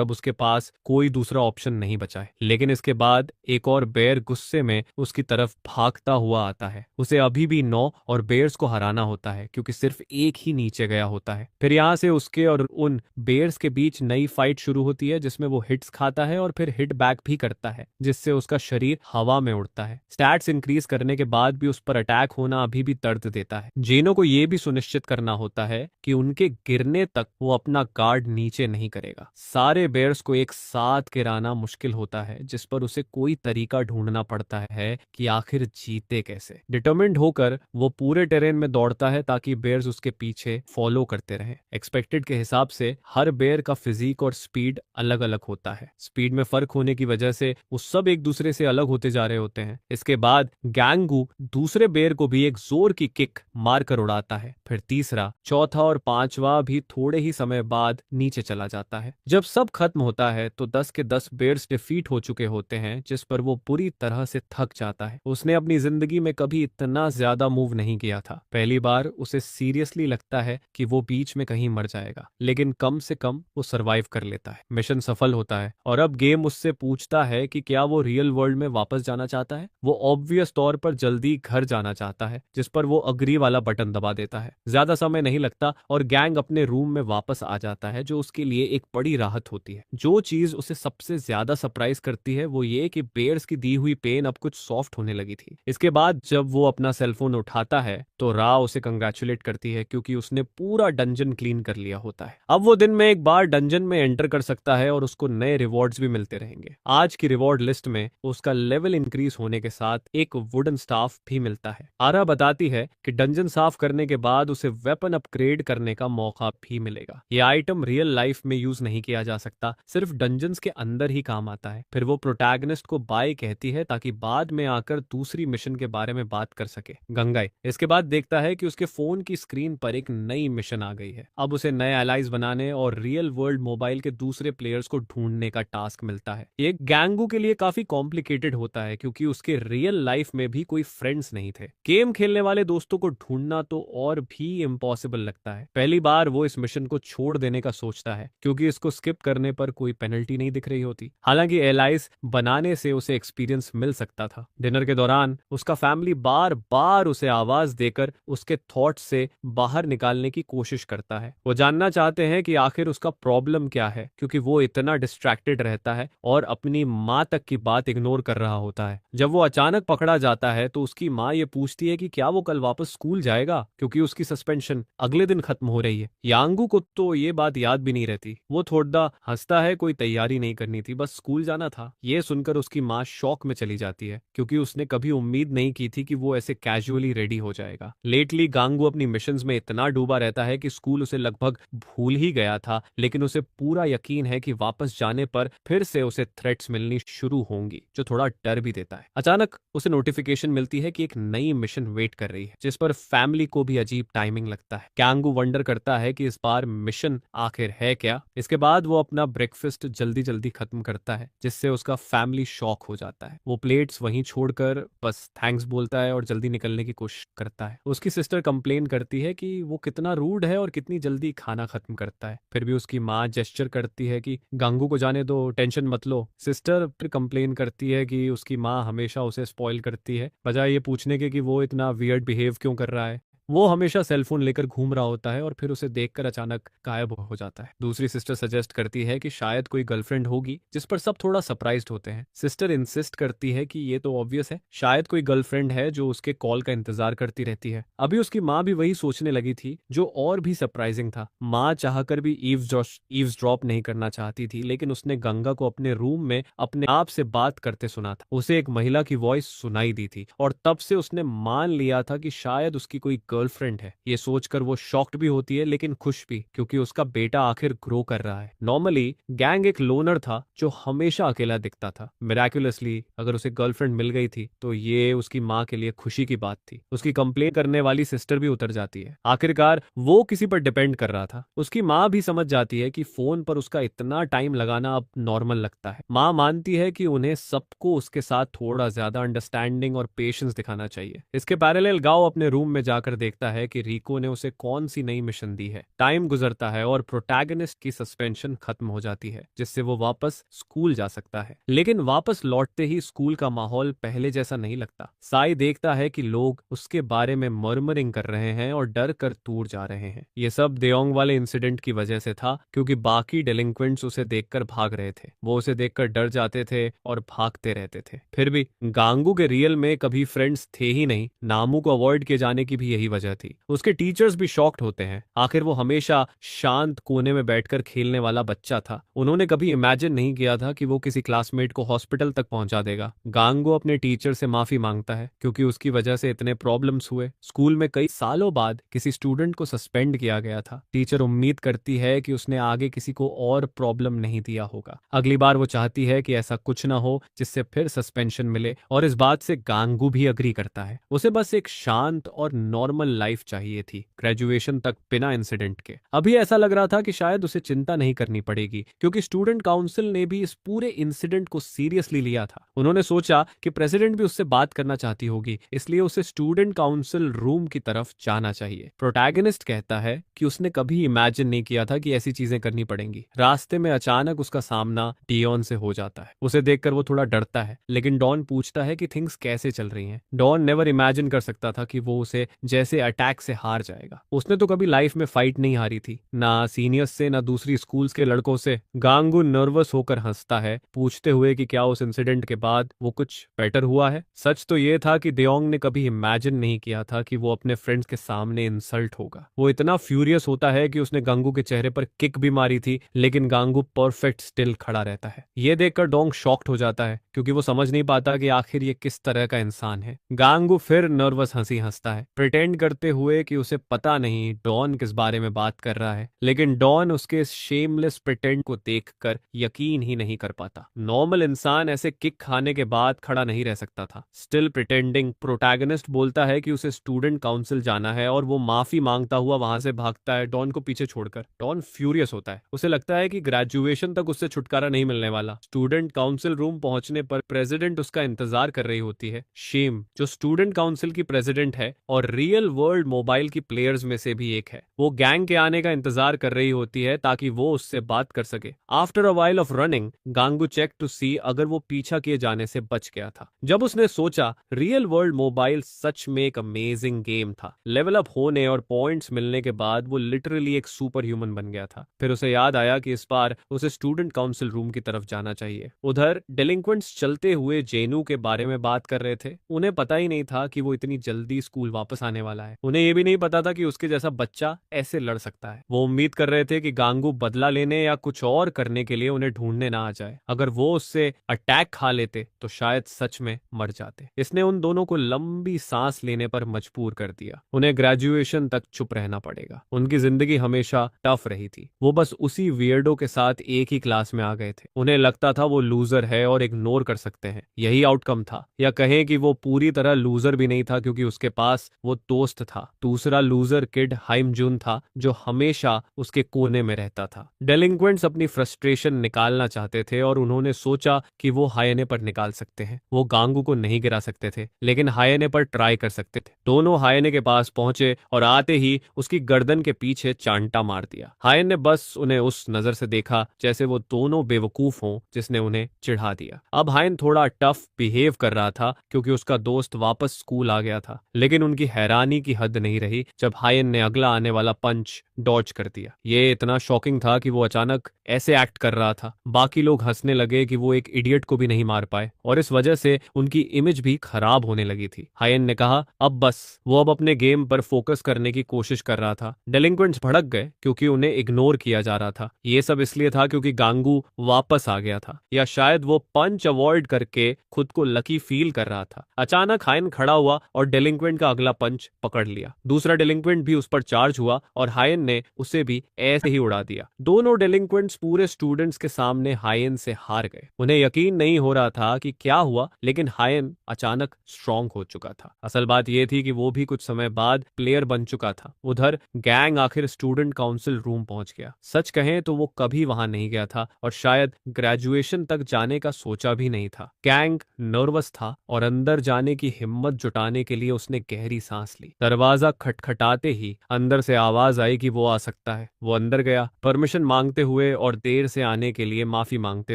अब उसके पास कोई दूसरा ऑप्शन नहीं बचा है। लेकिन इसके बाद एक और बेर गुस्से में उसकी तरफ भागता हुआ आता है। उसे अभी भी 9 और बेयर्स को हराना होता है क्योंकि सिर्फ एक ही नीचे गया होता है। फिर यहाँ से उसके और उन बेयर्स के बीच नई फाइट शुरू होती है जिसमें वो हिट्स खाता है और फिर हिट बैक भी करता है, जिससे उसका शरीर हवा में उड़ता है। स्टैट्स इंक्रीज करने के बाद भी उस पर अटैक होना अभी भी दर्द देता है। जेनो को यह भी सुनिश्चित करना होता है कि उनके गिरने तक वो अपना गार्ड नीचे नहीं करेगा। सारे बेयर्स को एक साथ गिराना मुश्किल होता है, जिस पर उसे कोई तरीका ढूंढना पड़ता है कि आखिर जीते कैसे। डिटर्मिन्ड होकर वो पूरे टेरेन में दौड़ता है ताकि बेयर्स उसके पीछे फॉलो करते रहें। एक्सपेक्टेड के हिसाब से हर बेयर का फिजिक और स्पीड अलग अलग होता है। स्पीड में फर्क होने की वजह से वो सब एक दूसरे से अलग होते जा रहे होते हैं। इसके बाद गैंगू दूसरे बेयर को भी एक जोर की किक मारकर उड़ाता है। फिर तीसरा, चौथा और पांचवा भी थोड़े ही समय बाद नीचे चला जाता है। जब सब खत्म होता है तो 10 के 10 बेयर्स डिफीट हो चुके होते हैं, जिस पर वो पूरी तरह से थक जाता है। उसने अपनी जिंदगी में कभी इतना ज्यादा मूव नहीं किया था। पहली बार उसे सीरियसली लगता है कि वो बीच में कहीं मर जाएगा, लेकिन कम से कम वो सरवाइव कर लेता है। मिशन सफल होता है और अब गेम उससे पूछता है कि क्या वो रियल वर्ल्ड में वापस जाना चाहता है। वो ऑब्वियस तौर पर जल्दी घर जाना चाहता है, जिस पर वो अग्री वाला बटन दबा देता है। ज्यादा समय नहीं लगता और गैंग अपने रूम में वापस आ जाता है, जो उसके लिए एक बड़ी राहत होती है। जो चीज उसे सबसे ज्यादा सरप्राइज करती है वो ये कि बेयर्स की दी हुई पेन अब कुछ सॉफ्ट होने लगी थी। इसके बाद जब वो अपना सेलफोन उठाता है तो रा उसे कंग्रेचुलेट करती है क्योंकि उसने पूरा डंजन क्लीन कर लिया होता है। अब वो दिन में एक बार डंजन में एंटर कर सकता है और उसको नए रिवॉर्ड्स भी मिलते रहेंगे। आज की रिवॉर्ड लिस्ट में उसका लेवल इंक्रीज होने के साथ एक वुडन स्टाफ भी मिलता है। आरा बताती है कि डंजन साफ करने के बाद उसे वेपन अपग्रेड करने का मौका भी मिलेगा। ये आइटम रियल लाइफ में यूज नहीं किया जा सकता, सिर्फ डंजन्स के अंदर ही काम आता है। फिर वो प्रोटैगनिस्ट को बाय कहती है ताकि बाद में आकर दूसरी मिशन के बारे में बात कर सके। गंगाई इसके बाद देखता है कि उसके फोन की स्क्रीन पर एक नई मिशन आ गई है। अब उसे नए एलाइज बनाने और रियल वर्ल्ड मोबाइल के दूसरे प्लेयर्स को ढूंढने का टास्क मिलता है। ये गैंगू के लिए काफी कॉम्प्लिकेटेड होता है क्योंकि उसके रियल लाइफ में भी कोई फ्रेंड्स नहीं थे। गेम खेलने वाले दोस्तों को ढूंढना तो और भी इम्पॉसिबल लगता है। पहली बार वो इस मिशन को छोड़ देने का सोचता है क्योंकि इसको स्किप करने पर कोई पेनल्टी नहीं दिख रही होती। हालांकि एलाइज बनाने से उसे एक्सपीरियंस मिल सकता था। डिनर के दौरान उसका फैमिली बार बार उसे आवाज देकर उसके थॉट्स से बाहर निकालने की कोशिश करता है। वो जानना चाहते हैं कि आखिर उसका प्रॉब्लम क्या है, क्योंकि वो इतना डिस्ट्रैक्टेड रहता है और अपनी माँ तक की बात इग्नोर कर रहा होता है। जब वो अचानक पकड़ा जाता है तो उसकी माँ ये पूछती है कि क्या वो कल वापस स्कूल जाएगा, क्योंकि उसकी सस्पेंशन अगले दिन खत्म हो रही है। यांगू को तो ये बात याद भी नहीं रहती। वो थोड़ा हंसता है, कोई तैयारी नहीं करनी थी, बस स्कूल जाना था। ये सुनकर उसकी माँ शॉक में चली जाती है क्योंकि उसने कभी उम्मीद नहीं की थी कि वो ऐसे कैजुअली रेडी हो जाएगा। लेटली गांगू अपनी मिशंस में इतना डूबा रहता है कि स्कूल उसे लगभग भूल ही गया था, लेकिन उसे पूरा यकीन है कि वापस जाने पर फिर से उसे थ्रेट्स मिलनी शुरू होंगी, जो थोड़ा डर भी देता है। अचानक उसे नोटिफिकेशन मिलती है कि एक नई मिशन वेट कर रही है, जिस पर फैमिली को भी अजीब टाइमिंग लगता है। गांगू वंडर करता है कि इस बार मिशन आखिर है क्या। इसके बाद वो अपना ब्रेकफास्ट जल्दी जल्दी खत्म करता है, जिससे उसका फैमिली शॉक हो जाता है। वो प्लेट्स वहीं छोड़कर बस थैंक्स बोलता है और जल्दी निकलने की कोशिश करता है। उसकी सिस्टर कंप्लेन करती है कि वो कितना रूड है और कितनी जल्दी खाना खत्म करता है। फिर भी उसकी माँ जेस्चर करती है कि गांगू को जाने दो, टेंशन मत लो। सिस्टर फिर कंप्लेन करती है कि उसकी माँ हमेशा उसे स्पॉइल करती है, बजाय ये पूछने के कि वो इतना वियर्ड बिहेव क्यों कर रहा है। वो हमेशा सेलफोन लेकर घूम रहा होता है और फिर उसे देखकर अचानक गायब हो जाता है। दूसरी सिस्टर सजेस्ट करती है कि शायद कोई गर्लफ्रेंड होगी, जिस पर सब थोड़ा सरप्राइज्ड होते हैं। सिस्टर इंसिस्ट करती है कि ये तो ऑब्वियस है, शायद कोई गर्लफ्रेंड है जो उसके कॉल का इंतजार करती रहती है। अभी उसकी माँ भी वही सोचने लगी थी, जो और भी सरप्राइजिंग था। माँ चाहकर भी ईव्स ड्रॉप नहीं करना चाहती थी, लेकिन उसने गंगा को अपने रूम में अपने आप से बात करते सुना था। उसे एक महिला की वॉइस सुनाई दी थी और तब से उसने मान लिया था कि शायद उसकी कोई गर्लफ्रेंड है। ये सोचकर वो शॉक्ड भी होती है लेकिन खुश भी, क्योंकि उसका बेटा आखिर ग्रो कर रहा है। नॉर्मली गैंग एक लोनर था जो हमेशा अकेला दिखता था। मिराकुलसली अगर उसे गर्लफ्रेंड मिल गई थी तो ये उसकी माँ के लिए खुशी की बात थी। उसकी कंप्लेन करने वाली सिस्टर भी उतर जाती है। आखिरकार वो किसी पर डिपेंड कर रहा था। उसकी माँ भी समझ जाती है कि फोन पर उसका इतना टाइम लगाना अब नॉर्मल लगता है। माँ मानती है कि उन्हें सबको उसके साथ थोड़ा ज्यादा अंडरस्टैंडिंग और पेशेंस दिखाना चाहिए। इसके पैरेलल गाओ अपने रूम में जाकर देखता है कि रिको ने उसे कौन सी नई मिशन दी है। टाइम गुजरता है और प्रोटैगनिस्ट की सस्पेंशन खत्म हो जाती है, जिससे वो वापस स्कूल जा सकता है। लेकिन वापस लौटते ही स्कूल का माहौल पहले जैसा नहीं लगता। साई देखता है कि लोग उसके बारे में मर्मरिंग कर रहे हैं और डर कर दूर जा रहे हैं। ये सब देओंग वाले इंसिडेंट की वजह से था, क्योंकि बाकी डेलिंक्वेंट्स उसे देखकर भाग रहे थे। वो उसे देखकर डर जाते थे और भागते रहते थे। फिर भी गांगू के रियल में कभी फ्रेंड्स थे ही नहीं। नामू को अवॉइड किए जाने की भी यही वजह थी। उसके टीचर्स भी शॉक्ड होते हैं। आखिर वो हमेशा शांत कोने में बैठकर खेलने वाला बच्चा था। उन्होंने कभी इमेजिन नहीं किया था कि वो किसी क्लासमेट को हॉस्पिटल तक पहुंचा देगा। गांगू अपने टीचर से माफी मांगता है, क्योंकि उसकी वजह से इतने प्रॉब्लम्स हुए। स्कूल में कई सालों बाद किसी स्टूडेंट को सस्पेंड किया गया था। टीचर उम्मीद करती है कि उसने आगे किसी को और प्रॉब्लम नहीं दिया होगा। अगली बार वो चाहती है कि ऐसा कुछ ना हो जिससे फिर सस्पेंशन मिले, और इस बात से गांगू भी अग्री करता है। उसे बस एक शांत और नॉर्मल लाइफ चाहिए थी, ग्रेजुएशन तक बिना इंसिडेंट के। अभी ऐसा लग रहा था कि शायद उसे चिंता नहीं करनी पड़ेगी, क्योंकि स्टूडेंट काउंसिल ने भी इस पूरे इंसिडेंट को सीरियसली लिया था। उन्होंने सोचा कि प्रेसिडेंट भी उससे बात करना चाहती होगी, इसलिए उसे स्टूडेंट काउंसिल रूम की तरफ जाना चाहिए। प्रोटैगनिस्ट कहता है कि उसने कभी इमेजिन नहीं किया था कि ऐसी चीजें करनी पड़ेंगी। रास्ते में अचानक उसका सामना डियोन से हो जाता है। उसे देखकर वो थोड़ा डरता है, लेकिन डॉन पूछता है कि थिंग्स कैसे चल रही हैं। डॉन नेवर इमेजिन कर सकता था कि वो उसे जैसे अटैक से हार जाएगा। उसने तो कभी लाइफ में फाइट नहीं हारी थी, ना सीनियर्स से ना दूसरी स्कूल्स के लड़कों से। गांगू नर्वस होकर हंसता है, पूछते हुए कि क्या उस इंसिडेंट के बाद वो कुछ बेटर हुआ है। सच तो ये था कि देओंग ने कभी इमेजिन नहीं किया था कि वो अपने फ्रेंड्स के सामने इंसल्ट होगा। वो इतना फ्यूरियस होता है कि उसने गांगू के चेहरे पर किक भी मारी थी, लेकिन गांगू परफेक्ट स्टिल खड़ा रहता है। ये देखकर डोंग शॉक्ड हो जाता है, क्योंकि वो समझ नहीं पाता कि आखिर ये किस तरह का इंसान है। गांगू फिर नर्वस हंसी हंसता है, प्रिटेंड करते हुए कि उसे पता नहीं डॉन किस बारे में बात कर रहा है। लेकिन डॉन उसके इस शेमलेस प्रिटेंड को देखकर यकीन ही नहीं कर पाता। नॉर्मल इंसान ऐसे किक खाने के बाद खड़ा नहीं रह सकता था। स्टिल प्रिटेंडिंग प्रोटैगनिस्ट बोलता है कि उसे स्टूडेंट काउंसिल जाना है, और वो माफी मांगता हुआ वहां से भागता है, डॉन को पीछे छोड़कर। डॉन फ्यूरियस होता है। उसे लगता है कि ग्रेजुएशन तक उससे छुटकारा नहीं मिलने वाला। स्टूडेंट काउंसिल रूम पहुंचने पर प्रेसिडेंट उसका इंतजार कर रही होती है। शेम, जो स्टूडेंट काउंसिल की प्रेसिडेंट है और रियल वर्ल्ड मोबाइल की प्लेयर्स में से भी एक है, वो गैंग के आने का इंतजार कर रही होती है ताकि वो उससे बात कर सके। After a while of running, Gangu check to see अगर वो पीछा किए जाने से बच गया था। जब उसने सोचा रियल वर्ल्ड मोबाइल सच में एक अमेजिंग गेम था। लेवल अप होने और पॉइंट्स मिलने के बाद वो लिटरली एक सुपर ह्यूमन बन गया था। फिर उसे याद आया कि इस बार उसे स्टूडेंट काउंसिल रूम की तरफ जाना चाहिए। उधर डेलिंक्वेंट्स चलते हुए जेनू के बारे में बात कर रहे थे। उन्हें पता ही नहीं था कि वो इतनी जल्दी स्कूल वापस आने वाला है। उन्हें ये भी नहीं पता था कि उसके जैसा बच्चा ऐसे लड़ सकता है। वो उम्मीद कर रहे थे कि गांगू बदला लेने या कुछ और करने के लिए उन्हें ढूंढने ना आ जाए। अगर वो उससे अटैक खा लेते तो शायद सच में मर जाते। इसने उन दोनों को लंबी सांस लेने पर मजबूर कर दिया। उन्हें ग्रेजुएशन तक चुप रहना पड़ेगा। उनकी जिंदगी हमेशा टफ रही थी। वो बस उसी वियर्डो के साथ एक ही क्लास में आ गए थे। उन्हें लगता था वो लूजर है और इग्नोर कर सकते हैं। यही आउटकम था, या कहें कि वो पूरी तरह लूजर भी नहीं था, क्योंकि उसके पास वो दोस्त था। दूसरा लूजर किड हाइम जून था, जो हमेशा उसके कोने में रहता था। डेलिंक्वेंट्स अपनी फ्रस्ट्रेशन निकालना चाहते थे और उन्होंने सोचा कि वो हायने पर निकाल सकते हैं। वो गांगू को नहीं गिरा सकते थे, लेकिन हायने पर ट्राई कर सकते थे। दोनों हायने के पास पहुंचे और आते ही उसकी गर्दन के पीछे चांटा मार दिया। हायन ने बस उन्हें उस नजर से देखा जैसे वो दोनों बेवकूफ हों जिसने उन्हें चिढ़ा दिया। अब हायन थोड़ा टफ बिहेव कर रहा था, क्योंकि उसका दोस्त वापस स्कूल आ गया था। लेकिन उनकी हैरानी की हद नहीं रही जब हायन ने अगला आने वाला पंच डॉज कर दिया। ये इतना शॉकिंग था कि वो अचानक ऐसे एक्ट कर रहा था। बाकी लोग हंसने लगे कि वो एक इडियट को भी नहीं मार पाए, और इस वजह से उनकी इमेज भी खराब होने लगी थी। हायन ने कहा अब बस। वो अब अपने गेम पर फोकस करने की कोशिश कर रहा था। डेलिंक्वेंट्स भड़क गए क्योंकि उन्हें इग्नोर किया जा रहा था। ये सब इसलिए था क्योंकि गांगू वापस आ गया था, या शायद वो पंच अवॉइड करके खुद को लकी फील कर रहा था। अचानक हायन खड़ा हुआ और डेलिंक्वेंट का अगला पंच पकड़ लिया। दूसरा डेलिंक्वेंट भी उस पर चार्ज हुआ और हायन ने उसे भी ऐसे ही उड़ा दिया। दोनों डेलिंक्वेंट्स पूरे स्टूडेंट्स के सामने हायन से हार गए। उन्हें यकीन नहीं हो रहा था कि क्या हुआ, लेकिन हायन अचानक स्ट्रांग हो चुका था। असल बात यह थी कि वो भी कुछ समय बाद प्लेयर बन चुका था। उधर गैंग आखिर स्टूडेंट काउंसिल रूम पहुंच गया। सच कहें तो वो कभी वहां नहीं गया था और शायद ग्रेजुएशन तक जाने का सोचा भी नहीं था। गैंग नर्वस था और अंदर जाने की हिम्मत जुटाने के लिए उसने गहरी सांस ली। दरवाजा खटखटाते ही अंदर से आवाज आई कि वो आ सकता है। वो अंदर गया, परमिशन मांगते हुए और देर से आने के लिए माफी मांगते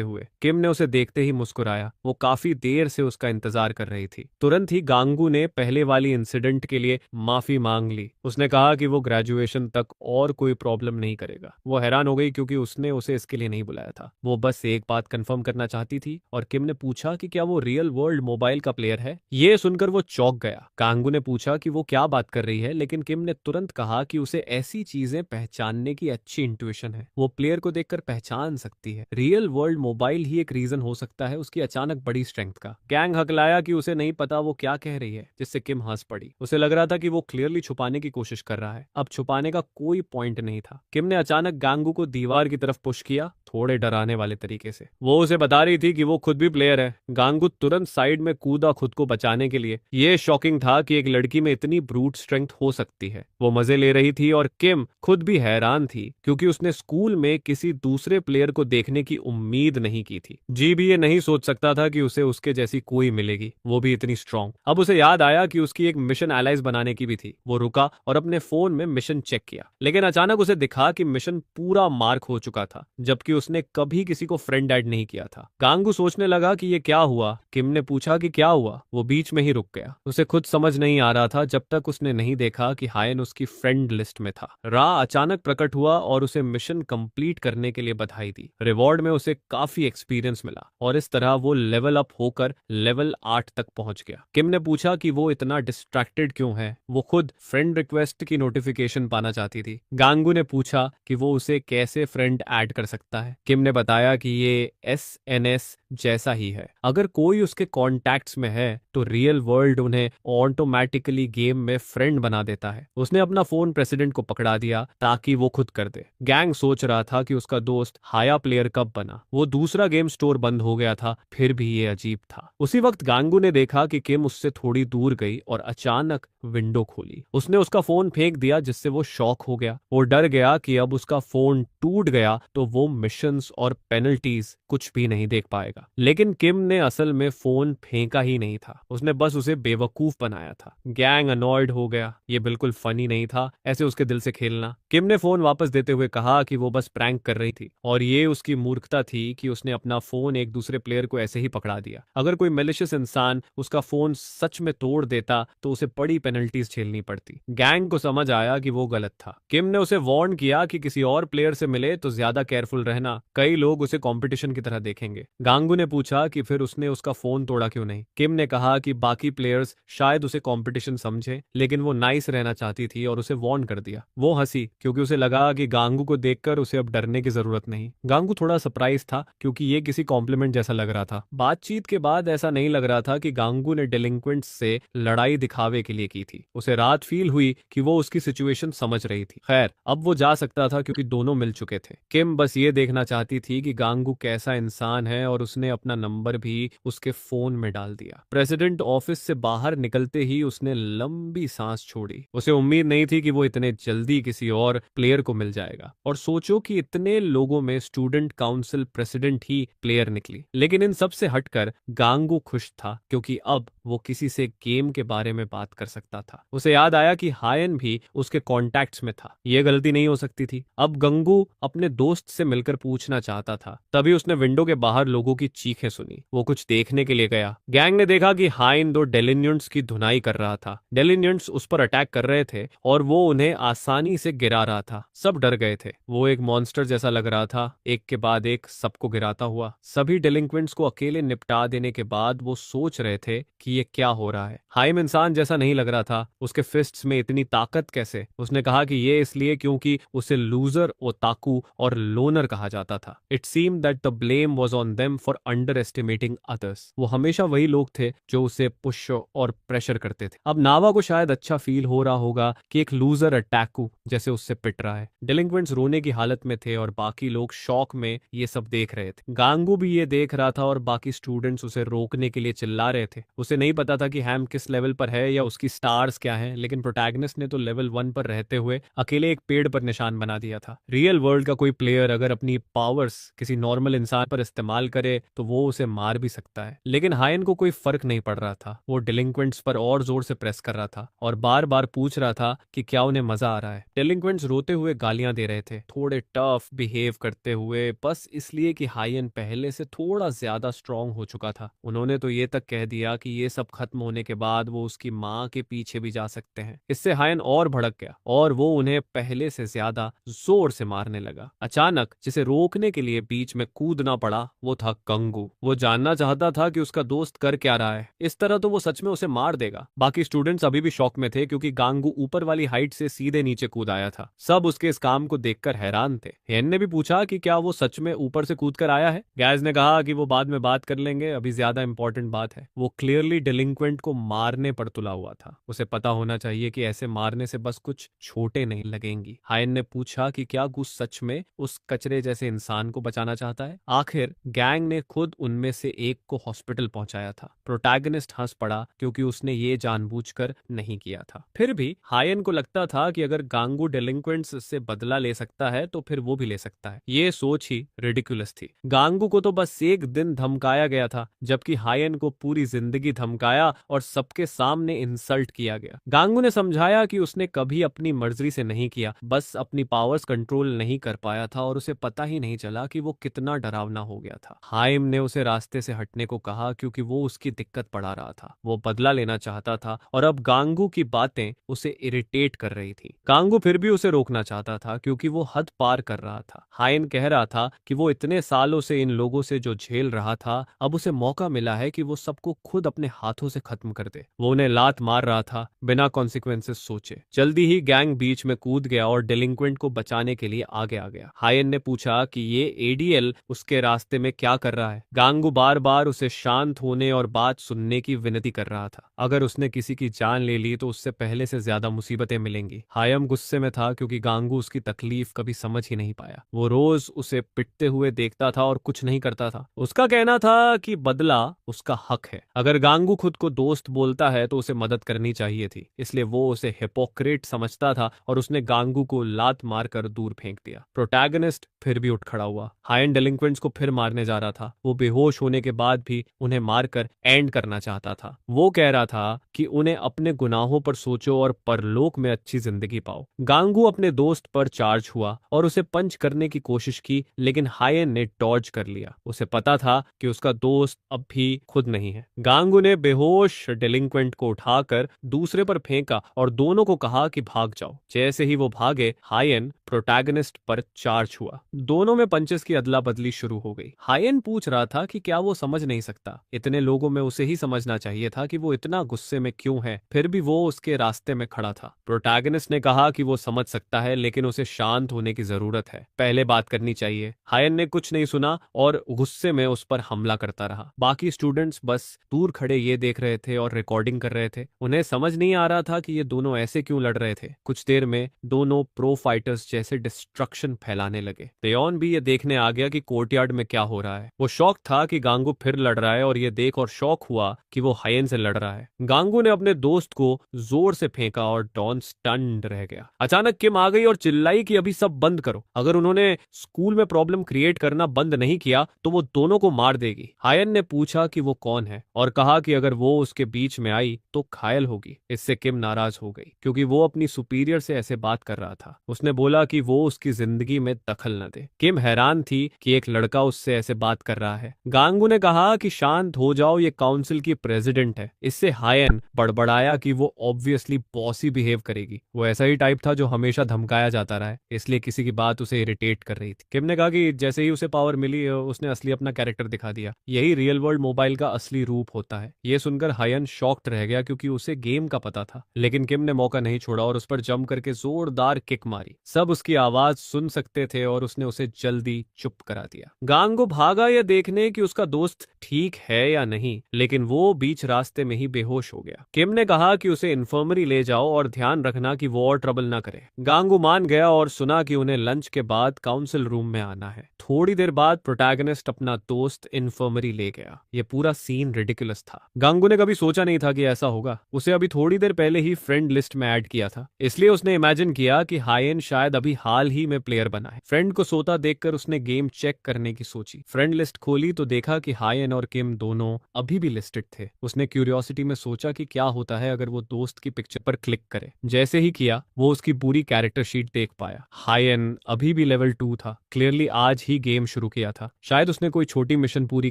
हुए। किम ने उसे देखते ही मुस्कुराया। वो काफी देर से उसका इंतजार कर रही थी। तुरंत ही गांगू ने पहले वाली इंसिडेंट के लिए माफी मांग ली। उसने कहा कि वो ग्रेजुएशन तक और कोई प्रॉब्लम नहीं करेगा। वो हैरान हो गई क्योंकि उसने उसे इसके लिए नहीं बुलाया था। वो बस एक बात कंफर्म करना चाहती थी। और किम ने पूछा कि क्या वो रियल वर्ल्ड मोबाइल का प्लेयर है। ये सुनकर वो चौंक गया। गांगू ने पूछा कि वो क्या बात कर रही है, लेकिन किम ने तुरंत कहा कि उसे ऐसी चीजें पहचानने की अच्छी इंट्यूशन है। वो प्लेयर को देखकर पहचान सकती है। रियल वर्ल्ड मोबाइल ही एक रीजन हो सकता है उसकी अचानक बड़ी स्ट्रेंथ का। गैंग हकलाया कि उसे नहीं पता वो क्या कह रही है, जिससे किम हंस पड़ी। उसे लग रहा था कि वो क्लियरली छुपाने की कोशिश कर रहा है। अब छुपाने का कोई पॉइंट नहीं था। किम ने अचानक गांगू को दीवार की तरफ पुश किया, थोड़े डराने वाले तरीके से। वो उसे बता रही थी कि वो खुद भी प्लेयर है। गांगू तुरंत साइड में कूदा खुद को बचाने के लिए। ये शॉकिंग था कि एक लड़की में इतनी ब्रूट स्ट्रेंथ हो सकती है। वो मजे ले रही थी और किम खुद भी हैरान थी क्योंकि उसने स्कूल में किसी दूसरे प्लेयर को देखने की उम्मीद नहीं की थी। जी भी ये नहीं सोच सकता था कि उसे उसके जैसी कोई मिलेगी, वो भी इतनी स्ट्रांग। अब उसे याद आया कि उसकी एक मिशन एलाइज बनाने की भी थी। वो रुका और अपने फोन में मिशन चेक किया, लेकिन अचानक उसे दिखा कि मिशन पूरा मार्क हो चुका था, जबकि उसने कभी किसी को फ्रेंड ऐड नहीं किया था। गांगू सोचने लगा कि ये क्या हुआ। किम ने पूछा कि क्या हुआ। वो बीच में ही रुक गया। उसे खुद समझ नहीं आ रहा था जब तक उसने नहीं देखा कि हायन उसकी फ्रेंड लिस्ट में था। रा अचानक प्रकट हुआ और उसे मिशन कंप्लीट करने के लिए बधाई दी। रिवॉर्ड में उसे काफी एक्सपीरियंस मिला और इस तरह वो लेवल अप होकर लेवल 8 तक पहुंच गया। किम ने पूछा कि वो इतना डिस्ट्रैक्टेड क्यों है। वो खुद फ्रेंड रिक्वेस्ट की नोटिफिकेशन पाना चाहती थी। गांगू ने पूछा कि वो उसे कैसे फ्रेंड ऐड कर सकता है। किम ने बताया कि ये SNS जैसा ही है। अगर कोई उसके कॉन्टैक्ट्स में है तो रियल वर्ल्ड उन्हें ऑटोमेटिकली गेम में फ्रेंड बना देता है। उसने अपना फोन प्रेसिडेंट को पकड़ा दिया ताकि वो खुद कर दे। गैंग सोच रहा था कि उसका दोस्त हाया प्लेयर कब बना। वो दूसरा गेम स्टोर बंद हो गया था, फिर भी ये अजीब था। उसी वक्त गांगू ने देखा कि किम उससे थोड़ी दूर गई और अचानक विंडो खोली। उसने उसका फोन फेंक दिया, जिससे वो शॉक हो गया। वो डर गया कि अब उसका फोन टूट गया तो वो मिशंस और पेनल्टीज कुछ भी नहीं देख पाएगा। लेकिन किम ने असल में फोन फेंका ही नहीं था, उसने बस उसे बेवकूफ बनाया था। गैंग अनॉयड हो गया। ये बिल्कुल फनी नहीं था ऐसे उसके दिल से खेलना। किम ने फोन वापस देते हुए कहा कि वो बस प्रैंक कर रही थी और ये उसकी मूर्खता थी कि उसने अपना फोन एक दूसरे प्लेयर को ऐसे ही पकड़ा दिया। अगर कोई मैलिशियस इंसान उसका फोन सच में तोड़ देता तो उसे बड़ी पेनल्टीज झेलनी पड़ती। गैंग को समझ आया कि वो गलत था। किम ने उसे वार्न किया कि किसी और प्लेयर से मिले तो ज्यादा केयरफुल रहना, कई लोग उसे कंपटीशन की तरह देखेंगे। गांगू ने पूछा कि फिर उसने उसका फोन तोड़ा क्यों नहीं। किम ने कहा कि बाकी प्लेयर्स शायद उसे कंपटीशन समझे, लेकिन वो नाइस रहना चाहती थी और उसे वार्न कर दिया। वो हंसी क्योंकि उसे लगा कि गांगू को देखकर उसे अब डरने की जरूरत नहीं। गांगू थोड़ा सरप्राइज था क्योंकि ये किसी कॉम्प्लीमेंट जैसा लग रहा था। बातचीत के बाद ऐसा नहीं लग रहा था कि गांगू ने डेलिंक्वेंट्स से लड़ाई दिखावे के लिए की थी। उसे रात फील हुई कि वो उसकी सिचुएशन समझ रही थी। खैर, अब वो जा सकता था क्योंकि दोनों मिल चुके थे। किम बस ये देखना चाहती थी कि गांगू कैसा इंसान है और उसने अपना नंबर भी उसके फोन में डाल दिया। प्रेसिडेंट ऑफिस से बाहर निकलते ही उसने लंबी सांस छोड़ी। उसे उम्मीद नहीं थी कि वो इतने जल्दी किसी और प्लेयर को मिल जाएगा। और सोचो कि इतने लोगों में स्टूडेंट काउंसिल प्रेसिडेंट ही प्लेयर निकली। लेकिन इन सब से हटकर गांगू खुश था क्योंकि अब वो किसी से गेम के बारे में बात कर सकता था। उसे याद आया कि हायन भी उसके कॉन्टैक्ट्स में था। ये गलती नहीं हो सकती थी। अब गंगू अपने दोस्त से मिलकर पूछना चाहता था। तभी उसने विंडो के बाहर लोगों की चीखें सुनी। वो कुछ देखने के लिए गया। गैंग ने देखा कि हायन दो डेलिनियंट्स की धुनाई कर रहा था। डेलिनियंट्स उस पर अटैक कर रहे थे और वो उन्हें आसानी से गिरा रहा था। सब डर गए थे। वो एक मॉन्स्टर जैसा लग रहा था, एक के बाद एक सबको गिराता हुआ। सभी डेलिंक्वेंट्स को अकेले निपटा देने के बाद वो सोच रहे थे कि ये क्या हो रहा है। हाइम इंसान जैसा नहीं लग रहा था। उसके फिस्ट्स में इतनी ताकत कैसे? उसने कहा कि ये इसलिए क्योंकि उसे लूजर, ओताकू और लोनर कहा जाता था। It seemed that the blame was on them for for under estimating others. वो हमेशा वही लोग थे जो उसे पुश और प्रेशर करते थे। अब नावा को शायद अच्छा फील हो रहा होगा कि एक लूजर अटैकू जैसे उससे पिट रहा है। डेलिंक्वेंट्स रोने की हालत में थे और बाकी लोग शॉक में ये सब देख रहे थे। गांगू भी ये देख रहा था और बाकी स्टूडेंट्स उसे रोकने के लिए चिल्ला रहे थे। उसे नहीं पता था कि हैम किस लेवल पर है या उसकी स्टार्स क्या हैं, लेकिन प्रोटैगनिस्ट ने तो लेवल 1 पर रहते हुए अकेले एक पेड़ पर निशान बना दिया था। रियल वर्ल्ड का कोई प्लेयर अगर अपनी पावर्स किसी नॉर्मल इंसान पर इस्तेमाल करे तो वो उसे मार भी सकता है, लेकिन हायन को कोई फर्क नहीं पड़ रहा था। वो डेलिंक्वेंट्स पर और जोर से प्रेस कर रहा था और बार बार पूछ रहा था कि क्या उन्हें मजा आ रहा है। डेलिंक्वेंट्स रोते हुए गालियां दे रहे थे, थोड़े टफ बिहेव करते हुए, बस इसलिए कि हायन पहले से थोड़ा ज्यादा स्ट्रांग हो चुका था। उन्होंने तो ये तक कह दिया कि ये सब खत्म होने के बाद वो उसकी माँ के पीछे भी जा सकते हैं। इससे हायन और भड़क गया और वो उन्हें पहले से ज्यादा जोर से मारने लगा। अचानक जिसे रोकने के लिए बीच में कूदना पड़ा वो था कंगू। वो जानना चाहता था कि उसका दोस्त कर क्या रहा है। इस तरह तो वो सच में उसे मार देगा। बाकी स्टूडेंट्स अभी भी शॉक में थे क्योंकि गांगू ऊपर वाली हाइट से सीधे नीचे कूद आया था। सब उसके इस काम को देखकर हैरान थे। हेन ने भी पूछा कि क्या वो सच में ऊपर से कूद कर आया है। गैज ने कहा कि वो बाद में बात कर लेंगे, अभी ज्यादा इंपॉर्टेंट बात है। वो क्लियरली डेलिंक्वेंट को मारने पर तुला हुआ था। उसे पता होना चाहिए कि ऐसे मारने से बस कुछ छोटे नहीं लगेंगी। हायन ने पूछा कि क्या गूस सच में उस कचरे जैसे इंसान को बचाना चाहता है। आखिर गैंग ने खुद उनमें से एक को हॉस्पिटल पहुंचाया था। प्रोटैगनिस्ट हंस पड़ा क्योंकि उसने ये जानबूझकर नहीं किया था। फिर भी हायन को लगता था कि अगर गांगू डेलिंक्वेंट्स से बदला ले सकता है तो फिर वो भी ले सकता है। ये सोच ही रिडिकुलस थी। गांगू को तो बस एक दिन धमकाया गया था, जबकि हायन को पूरी जिंदगी धमकाया और सबके सामने इंसल्ट किया गया। गांगू ने समझाया कि उसने कभी अपनी मर्जी से नहीं किया, बस अपनी पावर्स कंट्रोल नहीं कर पाया था और उसे पता ही नहीं चला कि वो कितना डरावना हो गया था। हाइम ने उसे रास्ते से हटने को कहा क्योंकि वो उसकी दिक्कत बढ़ा रहा था। वो बदला लेना चाहता था और अब गांगू की बातें उसे इरिटेट कर रही थी। गांगू फिर भी उसे रोकना चाहता था क्योंकि वो हद पार कर रहा था। हाइन कह रहा था कि वो इतने सालों से इन लोगों से जो झेल रहा था, अब उसे मौका मिला है कि वो सबको खुद अपने हाथों से खत्म कर दे। वो उन्हें लात मार रहा था बिना कॉन्सिक्वेंसेस सोचे। जल्दी ही गैंग बीच में कूद गया और डेलिंक्वेंट को बचाने के लिए आगे आ गया। हायन ने पूछा कि ये एडीएल उसके रास्ते में क्या कर रहा है। गांगू बार बार उसे शांत होने और बात सुनने की विनती कर रहा था। अगर उसने किसी की जान ले ली तो उससे पहले से ज्यादा मुसीबतें मिलेंगी। हायम गुस्से में था क्योंकि गांगू उसकी तकलीफ कभी समझ ही नहीं पाया। वो रोज उसे पिटते हुए देखता था और कुछ नहीं करता था। उसका कहना था कि बदला उसका हक है। अगर गांगू खुद को दोस्त बोलता है तो उसे मदद करनी चाहिए थी, इसलिए वो उसे हिपोक्रेट समझता था और उसने गांगू को लात मारकर दूर फेंक दिया। प्रोटैगनिस्ट फिर भी उठ खड़ा हुआ। हायन डेलिंक्वेंट्स को फिर मारने जा रहा था। वो बेहोश होने के बाद भी उन्हें मारकर एंड करना चाहता था। वो कह रहा था कि उन्हें अपने गुनाहों पर सोचो और परलोक में अच्छी जिंदगी पाओ। गांगू अपने दोस्त पर चार्ज हुआ और उसे पंच करने की कोशिश की, लेकिन हायन ने डॉज कर लिया। उसे पता था कि उसका दोस्त अब भी खुद नहीं है। गांगू ने बेहोश डेलिंक्वेंट को उठाकर दूसरे पर फेंका और दोनों को कहा कि भाग जाओ। जैसे ही वो भागे, हायन प्रोटैगनिस्ट पर चार्ज हुआ। दोनों में पंचेस की अदला बदली शुरू हो गई। हायन पूछ रहा था कि क्या वो समझ नहीं सकता। इतने लोगों में उसे ही समझना चाहिए था कि वो इतना गुस्से में क्यों है, फिर भी वो उसके रास्ते में खड़ा था। प्रोटैगनिस्ट ने कहा कि वो समझ सकता है, लेकिन उसे शांत होने की जरूरत है, पहले बात करनी चाहिए। हायन ने कुछ नहीं सुना और गुस्से में उस पर हमला करता रहा। बाकी स्टूडेंट्स बस दूर खड़े ये देख रहे थे और रिकॉर्डिंग कर रहे थे। उन्हें समझ नहीं आ रहा था कि ये दोनों ऐसे क्यों लड़ रहे थे। कुछ देर में दोनों प्रो फाइटर्स जैसे डिस्ट्रक्शन फैलाने लगे। तेओन भी ये देखने आ गया कि कोर्टयार्ड में क्या हो रहा है। वो शॉक था कि गांगू फिर लड़ रहा है और ये देख और शॉक हुआ कि वो हायन से लड़ रहा है। गांगू ने अपने दोस्त को जोर से फेंका और डॉन स्टन्ड रह गया। अचानक किम आ गई और चिल्लाई कि अभी सब बंद करो। अगर उन्होंने स्कूल में प्रॉब्लम क्रिएट करना बंद नहीं किया तो वो दोनों को मार देगी। हायन ने पूछा कि वो कौन है और कहा कि अगर वो उसके बीच में आई तो घायल होगी। इससे किम नाराज हो गई क्योंकि वो अपनी सुपीरियर से ऐसे बात कर रहा था। उसने बोला कि वो उसकी जिंदगी में दखल न दे। किम हैरान थी कि एक लड़का उससे ऐसे बात कर रहा है। गांगू ने कहा कि शांत हो जाओ, ये काउंसिल की प्रेसिडेंट है। इससे हायन बड़बड़ाया कि वो ऑब्वियसली बॉसी बिहेव करेगी। वो ऐसा ही टाइप था जो हमेशा धमकाया जाता रहा है, इसलिए किसी की बात उसे इरिटेट कर रही थी। किम ने कहा कि जैसे ही उसे पावर मिली उसने असली अपना कैरेक्टर दिखा दिया। यही रियल वर्ल्ड मोबाइल का असली रूप होता है। ये सुनकर हायन शॉक्ड रह गया क्योंकि उसे गेम का पता था, लेकिन किम ने मौका नहीं छोड़ा और उस पर जंप करके जोरदार किक मारी। सब उसकी आवाज सुन सकते थे और उसने उसे जल्दी चुप करा दिया। गांगू भागा ये देखने कि उसका दोस्त ठीक है या नहीं, लेकिन वो बीच रास्ते में ही बेहोश हो गया। किम ने कहा कि उसे इन्फर्मरी ले जाओ और ध्यान रखना कि वो और ट्रबल ना करे। गांगू मान गया और सुना कि उन्हें लंच के बाद काउंसिल रूम में आना है। थोड़ी देर बाद प्रोटैगनिस्ट अपना दोस्त इन्फर्मरी ले गया। ये पूरा सीन रिडिकुलस था। गांगू ने कभी सोचा नहीं था कि ऐसा होगा। उसे अभी थोड़ी देर पहले ही फ्रेंड लिस्ट में ऐड किया था, इसलिए उसने इमेजिन किया कि हायेन शायद अभी हाल ही में प्लेयर बना है। फ्रेंड को सोता देखकर उसने गेम चेक करने की सोची। फ्रेंड लिस्ट खोली तो देखा कि हायेन और किम दोनों अभी भी लिस्टेड थे। उसने क्यूरियोसिटी में सोचा कि क्या होता है अगर वो दोस्त की पिक्चर पर क्लिक करे। जैसे ही किया, वो उसकी पूरी कैरेक्टर शीट देख पाया। हायेन अभी भी लेवल 2 था। क्लियरली आज ही गेम शुरू किया था। शायद उसने कोई छोटी मिशन पूरी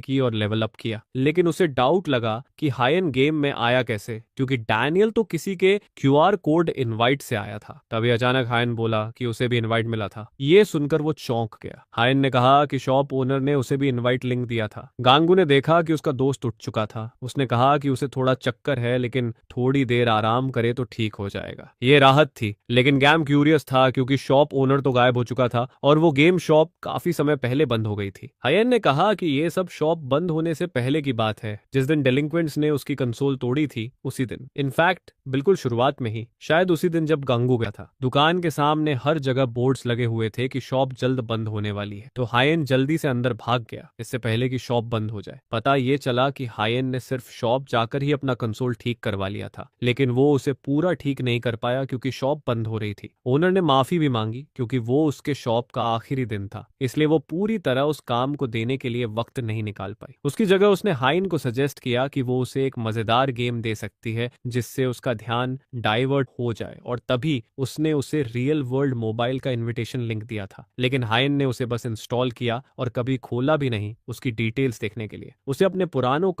की और लेवल अप किया, लेकिन उसे डाउट लगा कि हायेन गेम में आया कैसे, क्योंकि डैनियल तो किसी के क्यूआर कोड इनवाइट से आया था। तभी अचानक हायेन बोला कि उसे भी इनवाइट मिला था। ये सुनकर वो चौंक गया। हायेन ने कहा कि शॉप ओनर ने उसे भी इनवाइट लिंक दिया था। गांगू ने देखा कि उसका दोस्त उठ चुका था। उसने कहा कि उसे थोड़ा चक्कर है, लेकिन थोड़ी देर आराम करे तो ठीक हो जाएगा। ये राहत थी, लेकिन गैम क्यूरियस था क्योंकि शॉप ओनर तो गायब हो चुका था और वो गेम शॉप काफी समय पहले बंद हो गई थी। हायेन ने कहा कि ये सब शॉप बंद होने से पहले की बात है। जिस दिन डेलिंक्वेंट्स ने उसकी कंसोल तोड़ी थी, उसी दिन, इनफैक्ट बिल्कुल शुरुआत में ही, शायद उसी दिन जब गांगू गया था। दुकान के सामने हर जगह बोर्ड्स लगे हुए थे कि शॉप जल्द बंद होने वाली है। तो हायेन जल्दी से अंदर भाग गया इससे पहले कि शॉप बंद हो जाए। पता ये चला कि हायेन ने सिर्फ शॉप जाकर ही अपना कंसोल ठीक करवा लिया था, लेकिन वो उसे पूरा ठीक नहीं कर पाया क्योंकि शॉप बंद हो रही थी। ओनर ने माफी भी मांगी क्योंकि वो उसके शॉप का आखिरी दिन था, इसलिए वो पूरी तरह उस काम को देने के लिए वक्त नहीं निकाल पाई। उसकी जगह उसने हायेन को सजेस्ट किया कि वो उसे एक मजेदार गेम दे सकती है जिससे उसका ध्यान डाइवर्ट हो जाए, और तभी उसने उसे रियल वर्ल्ड मोबाइल का इनविटेशन लिंक दिया था। लेकिन हायेन ने उसे बस इंस्टॉल किया और कभी खोला भी नहीं उसकी डिटेल्स देखने के लिए। उसे अपने पुरानों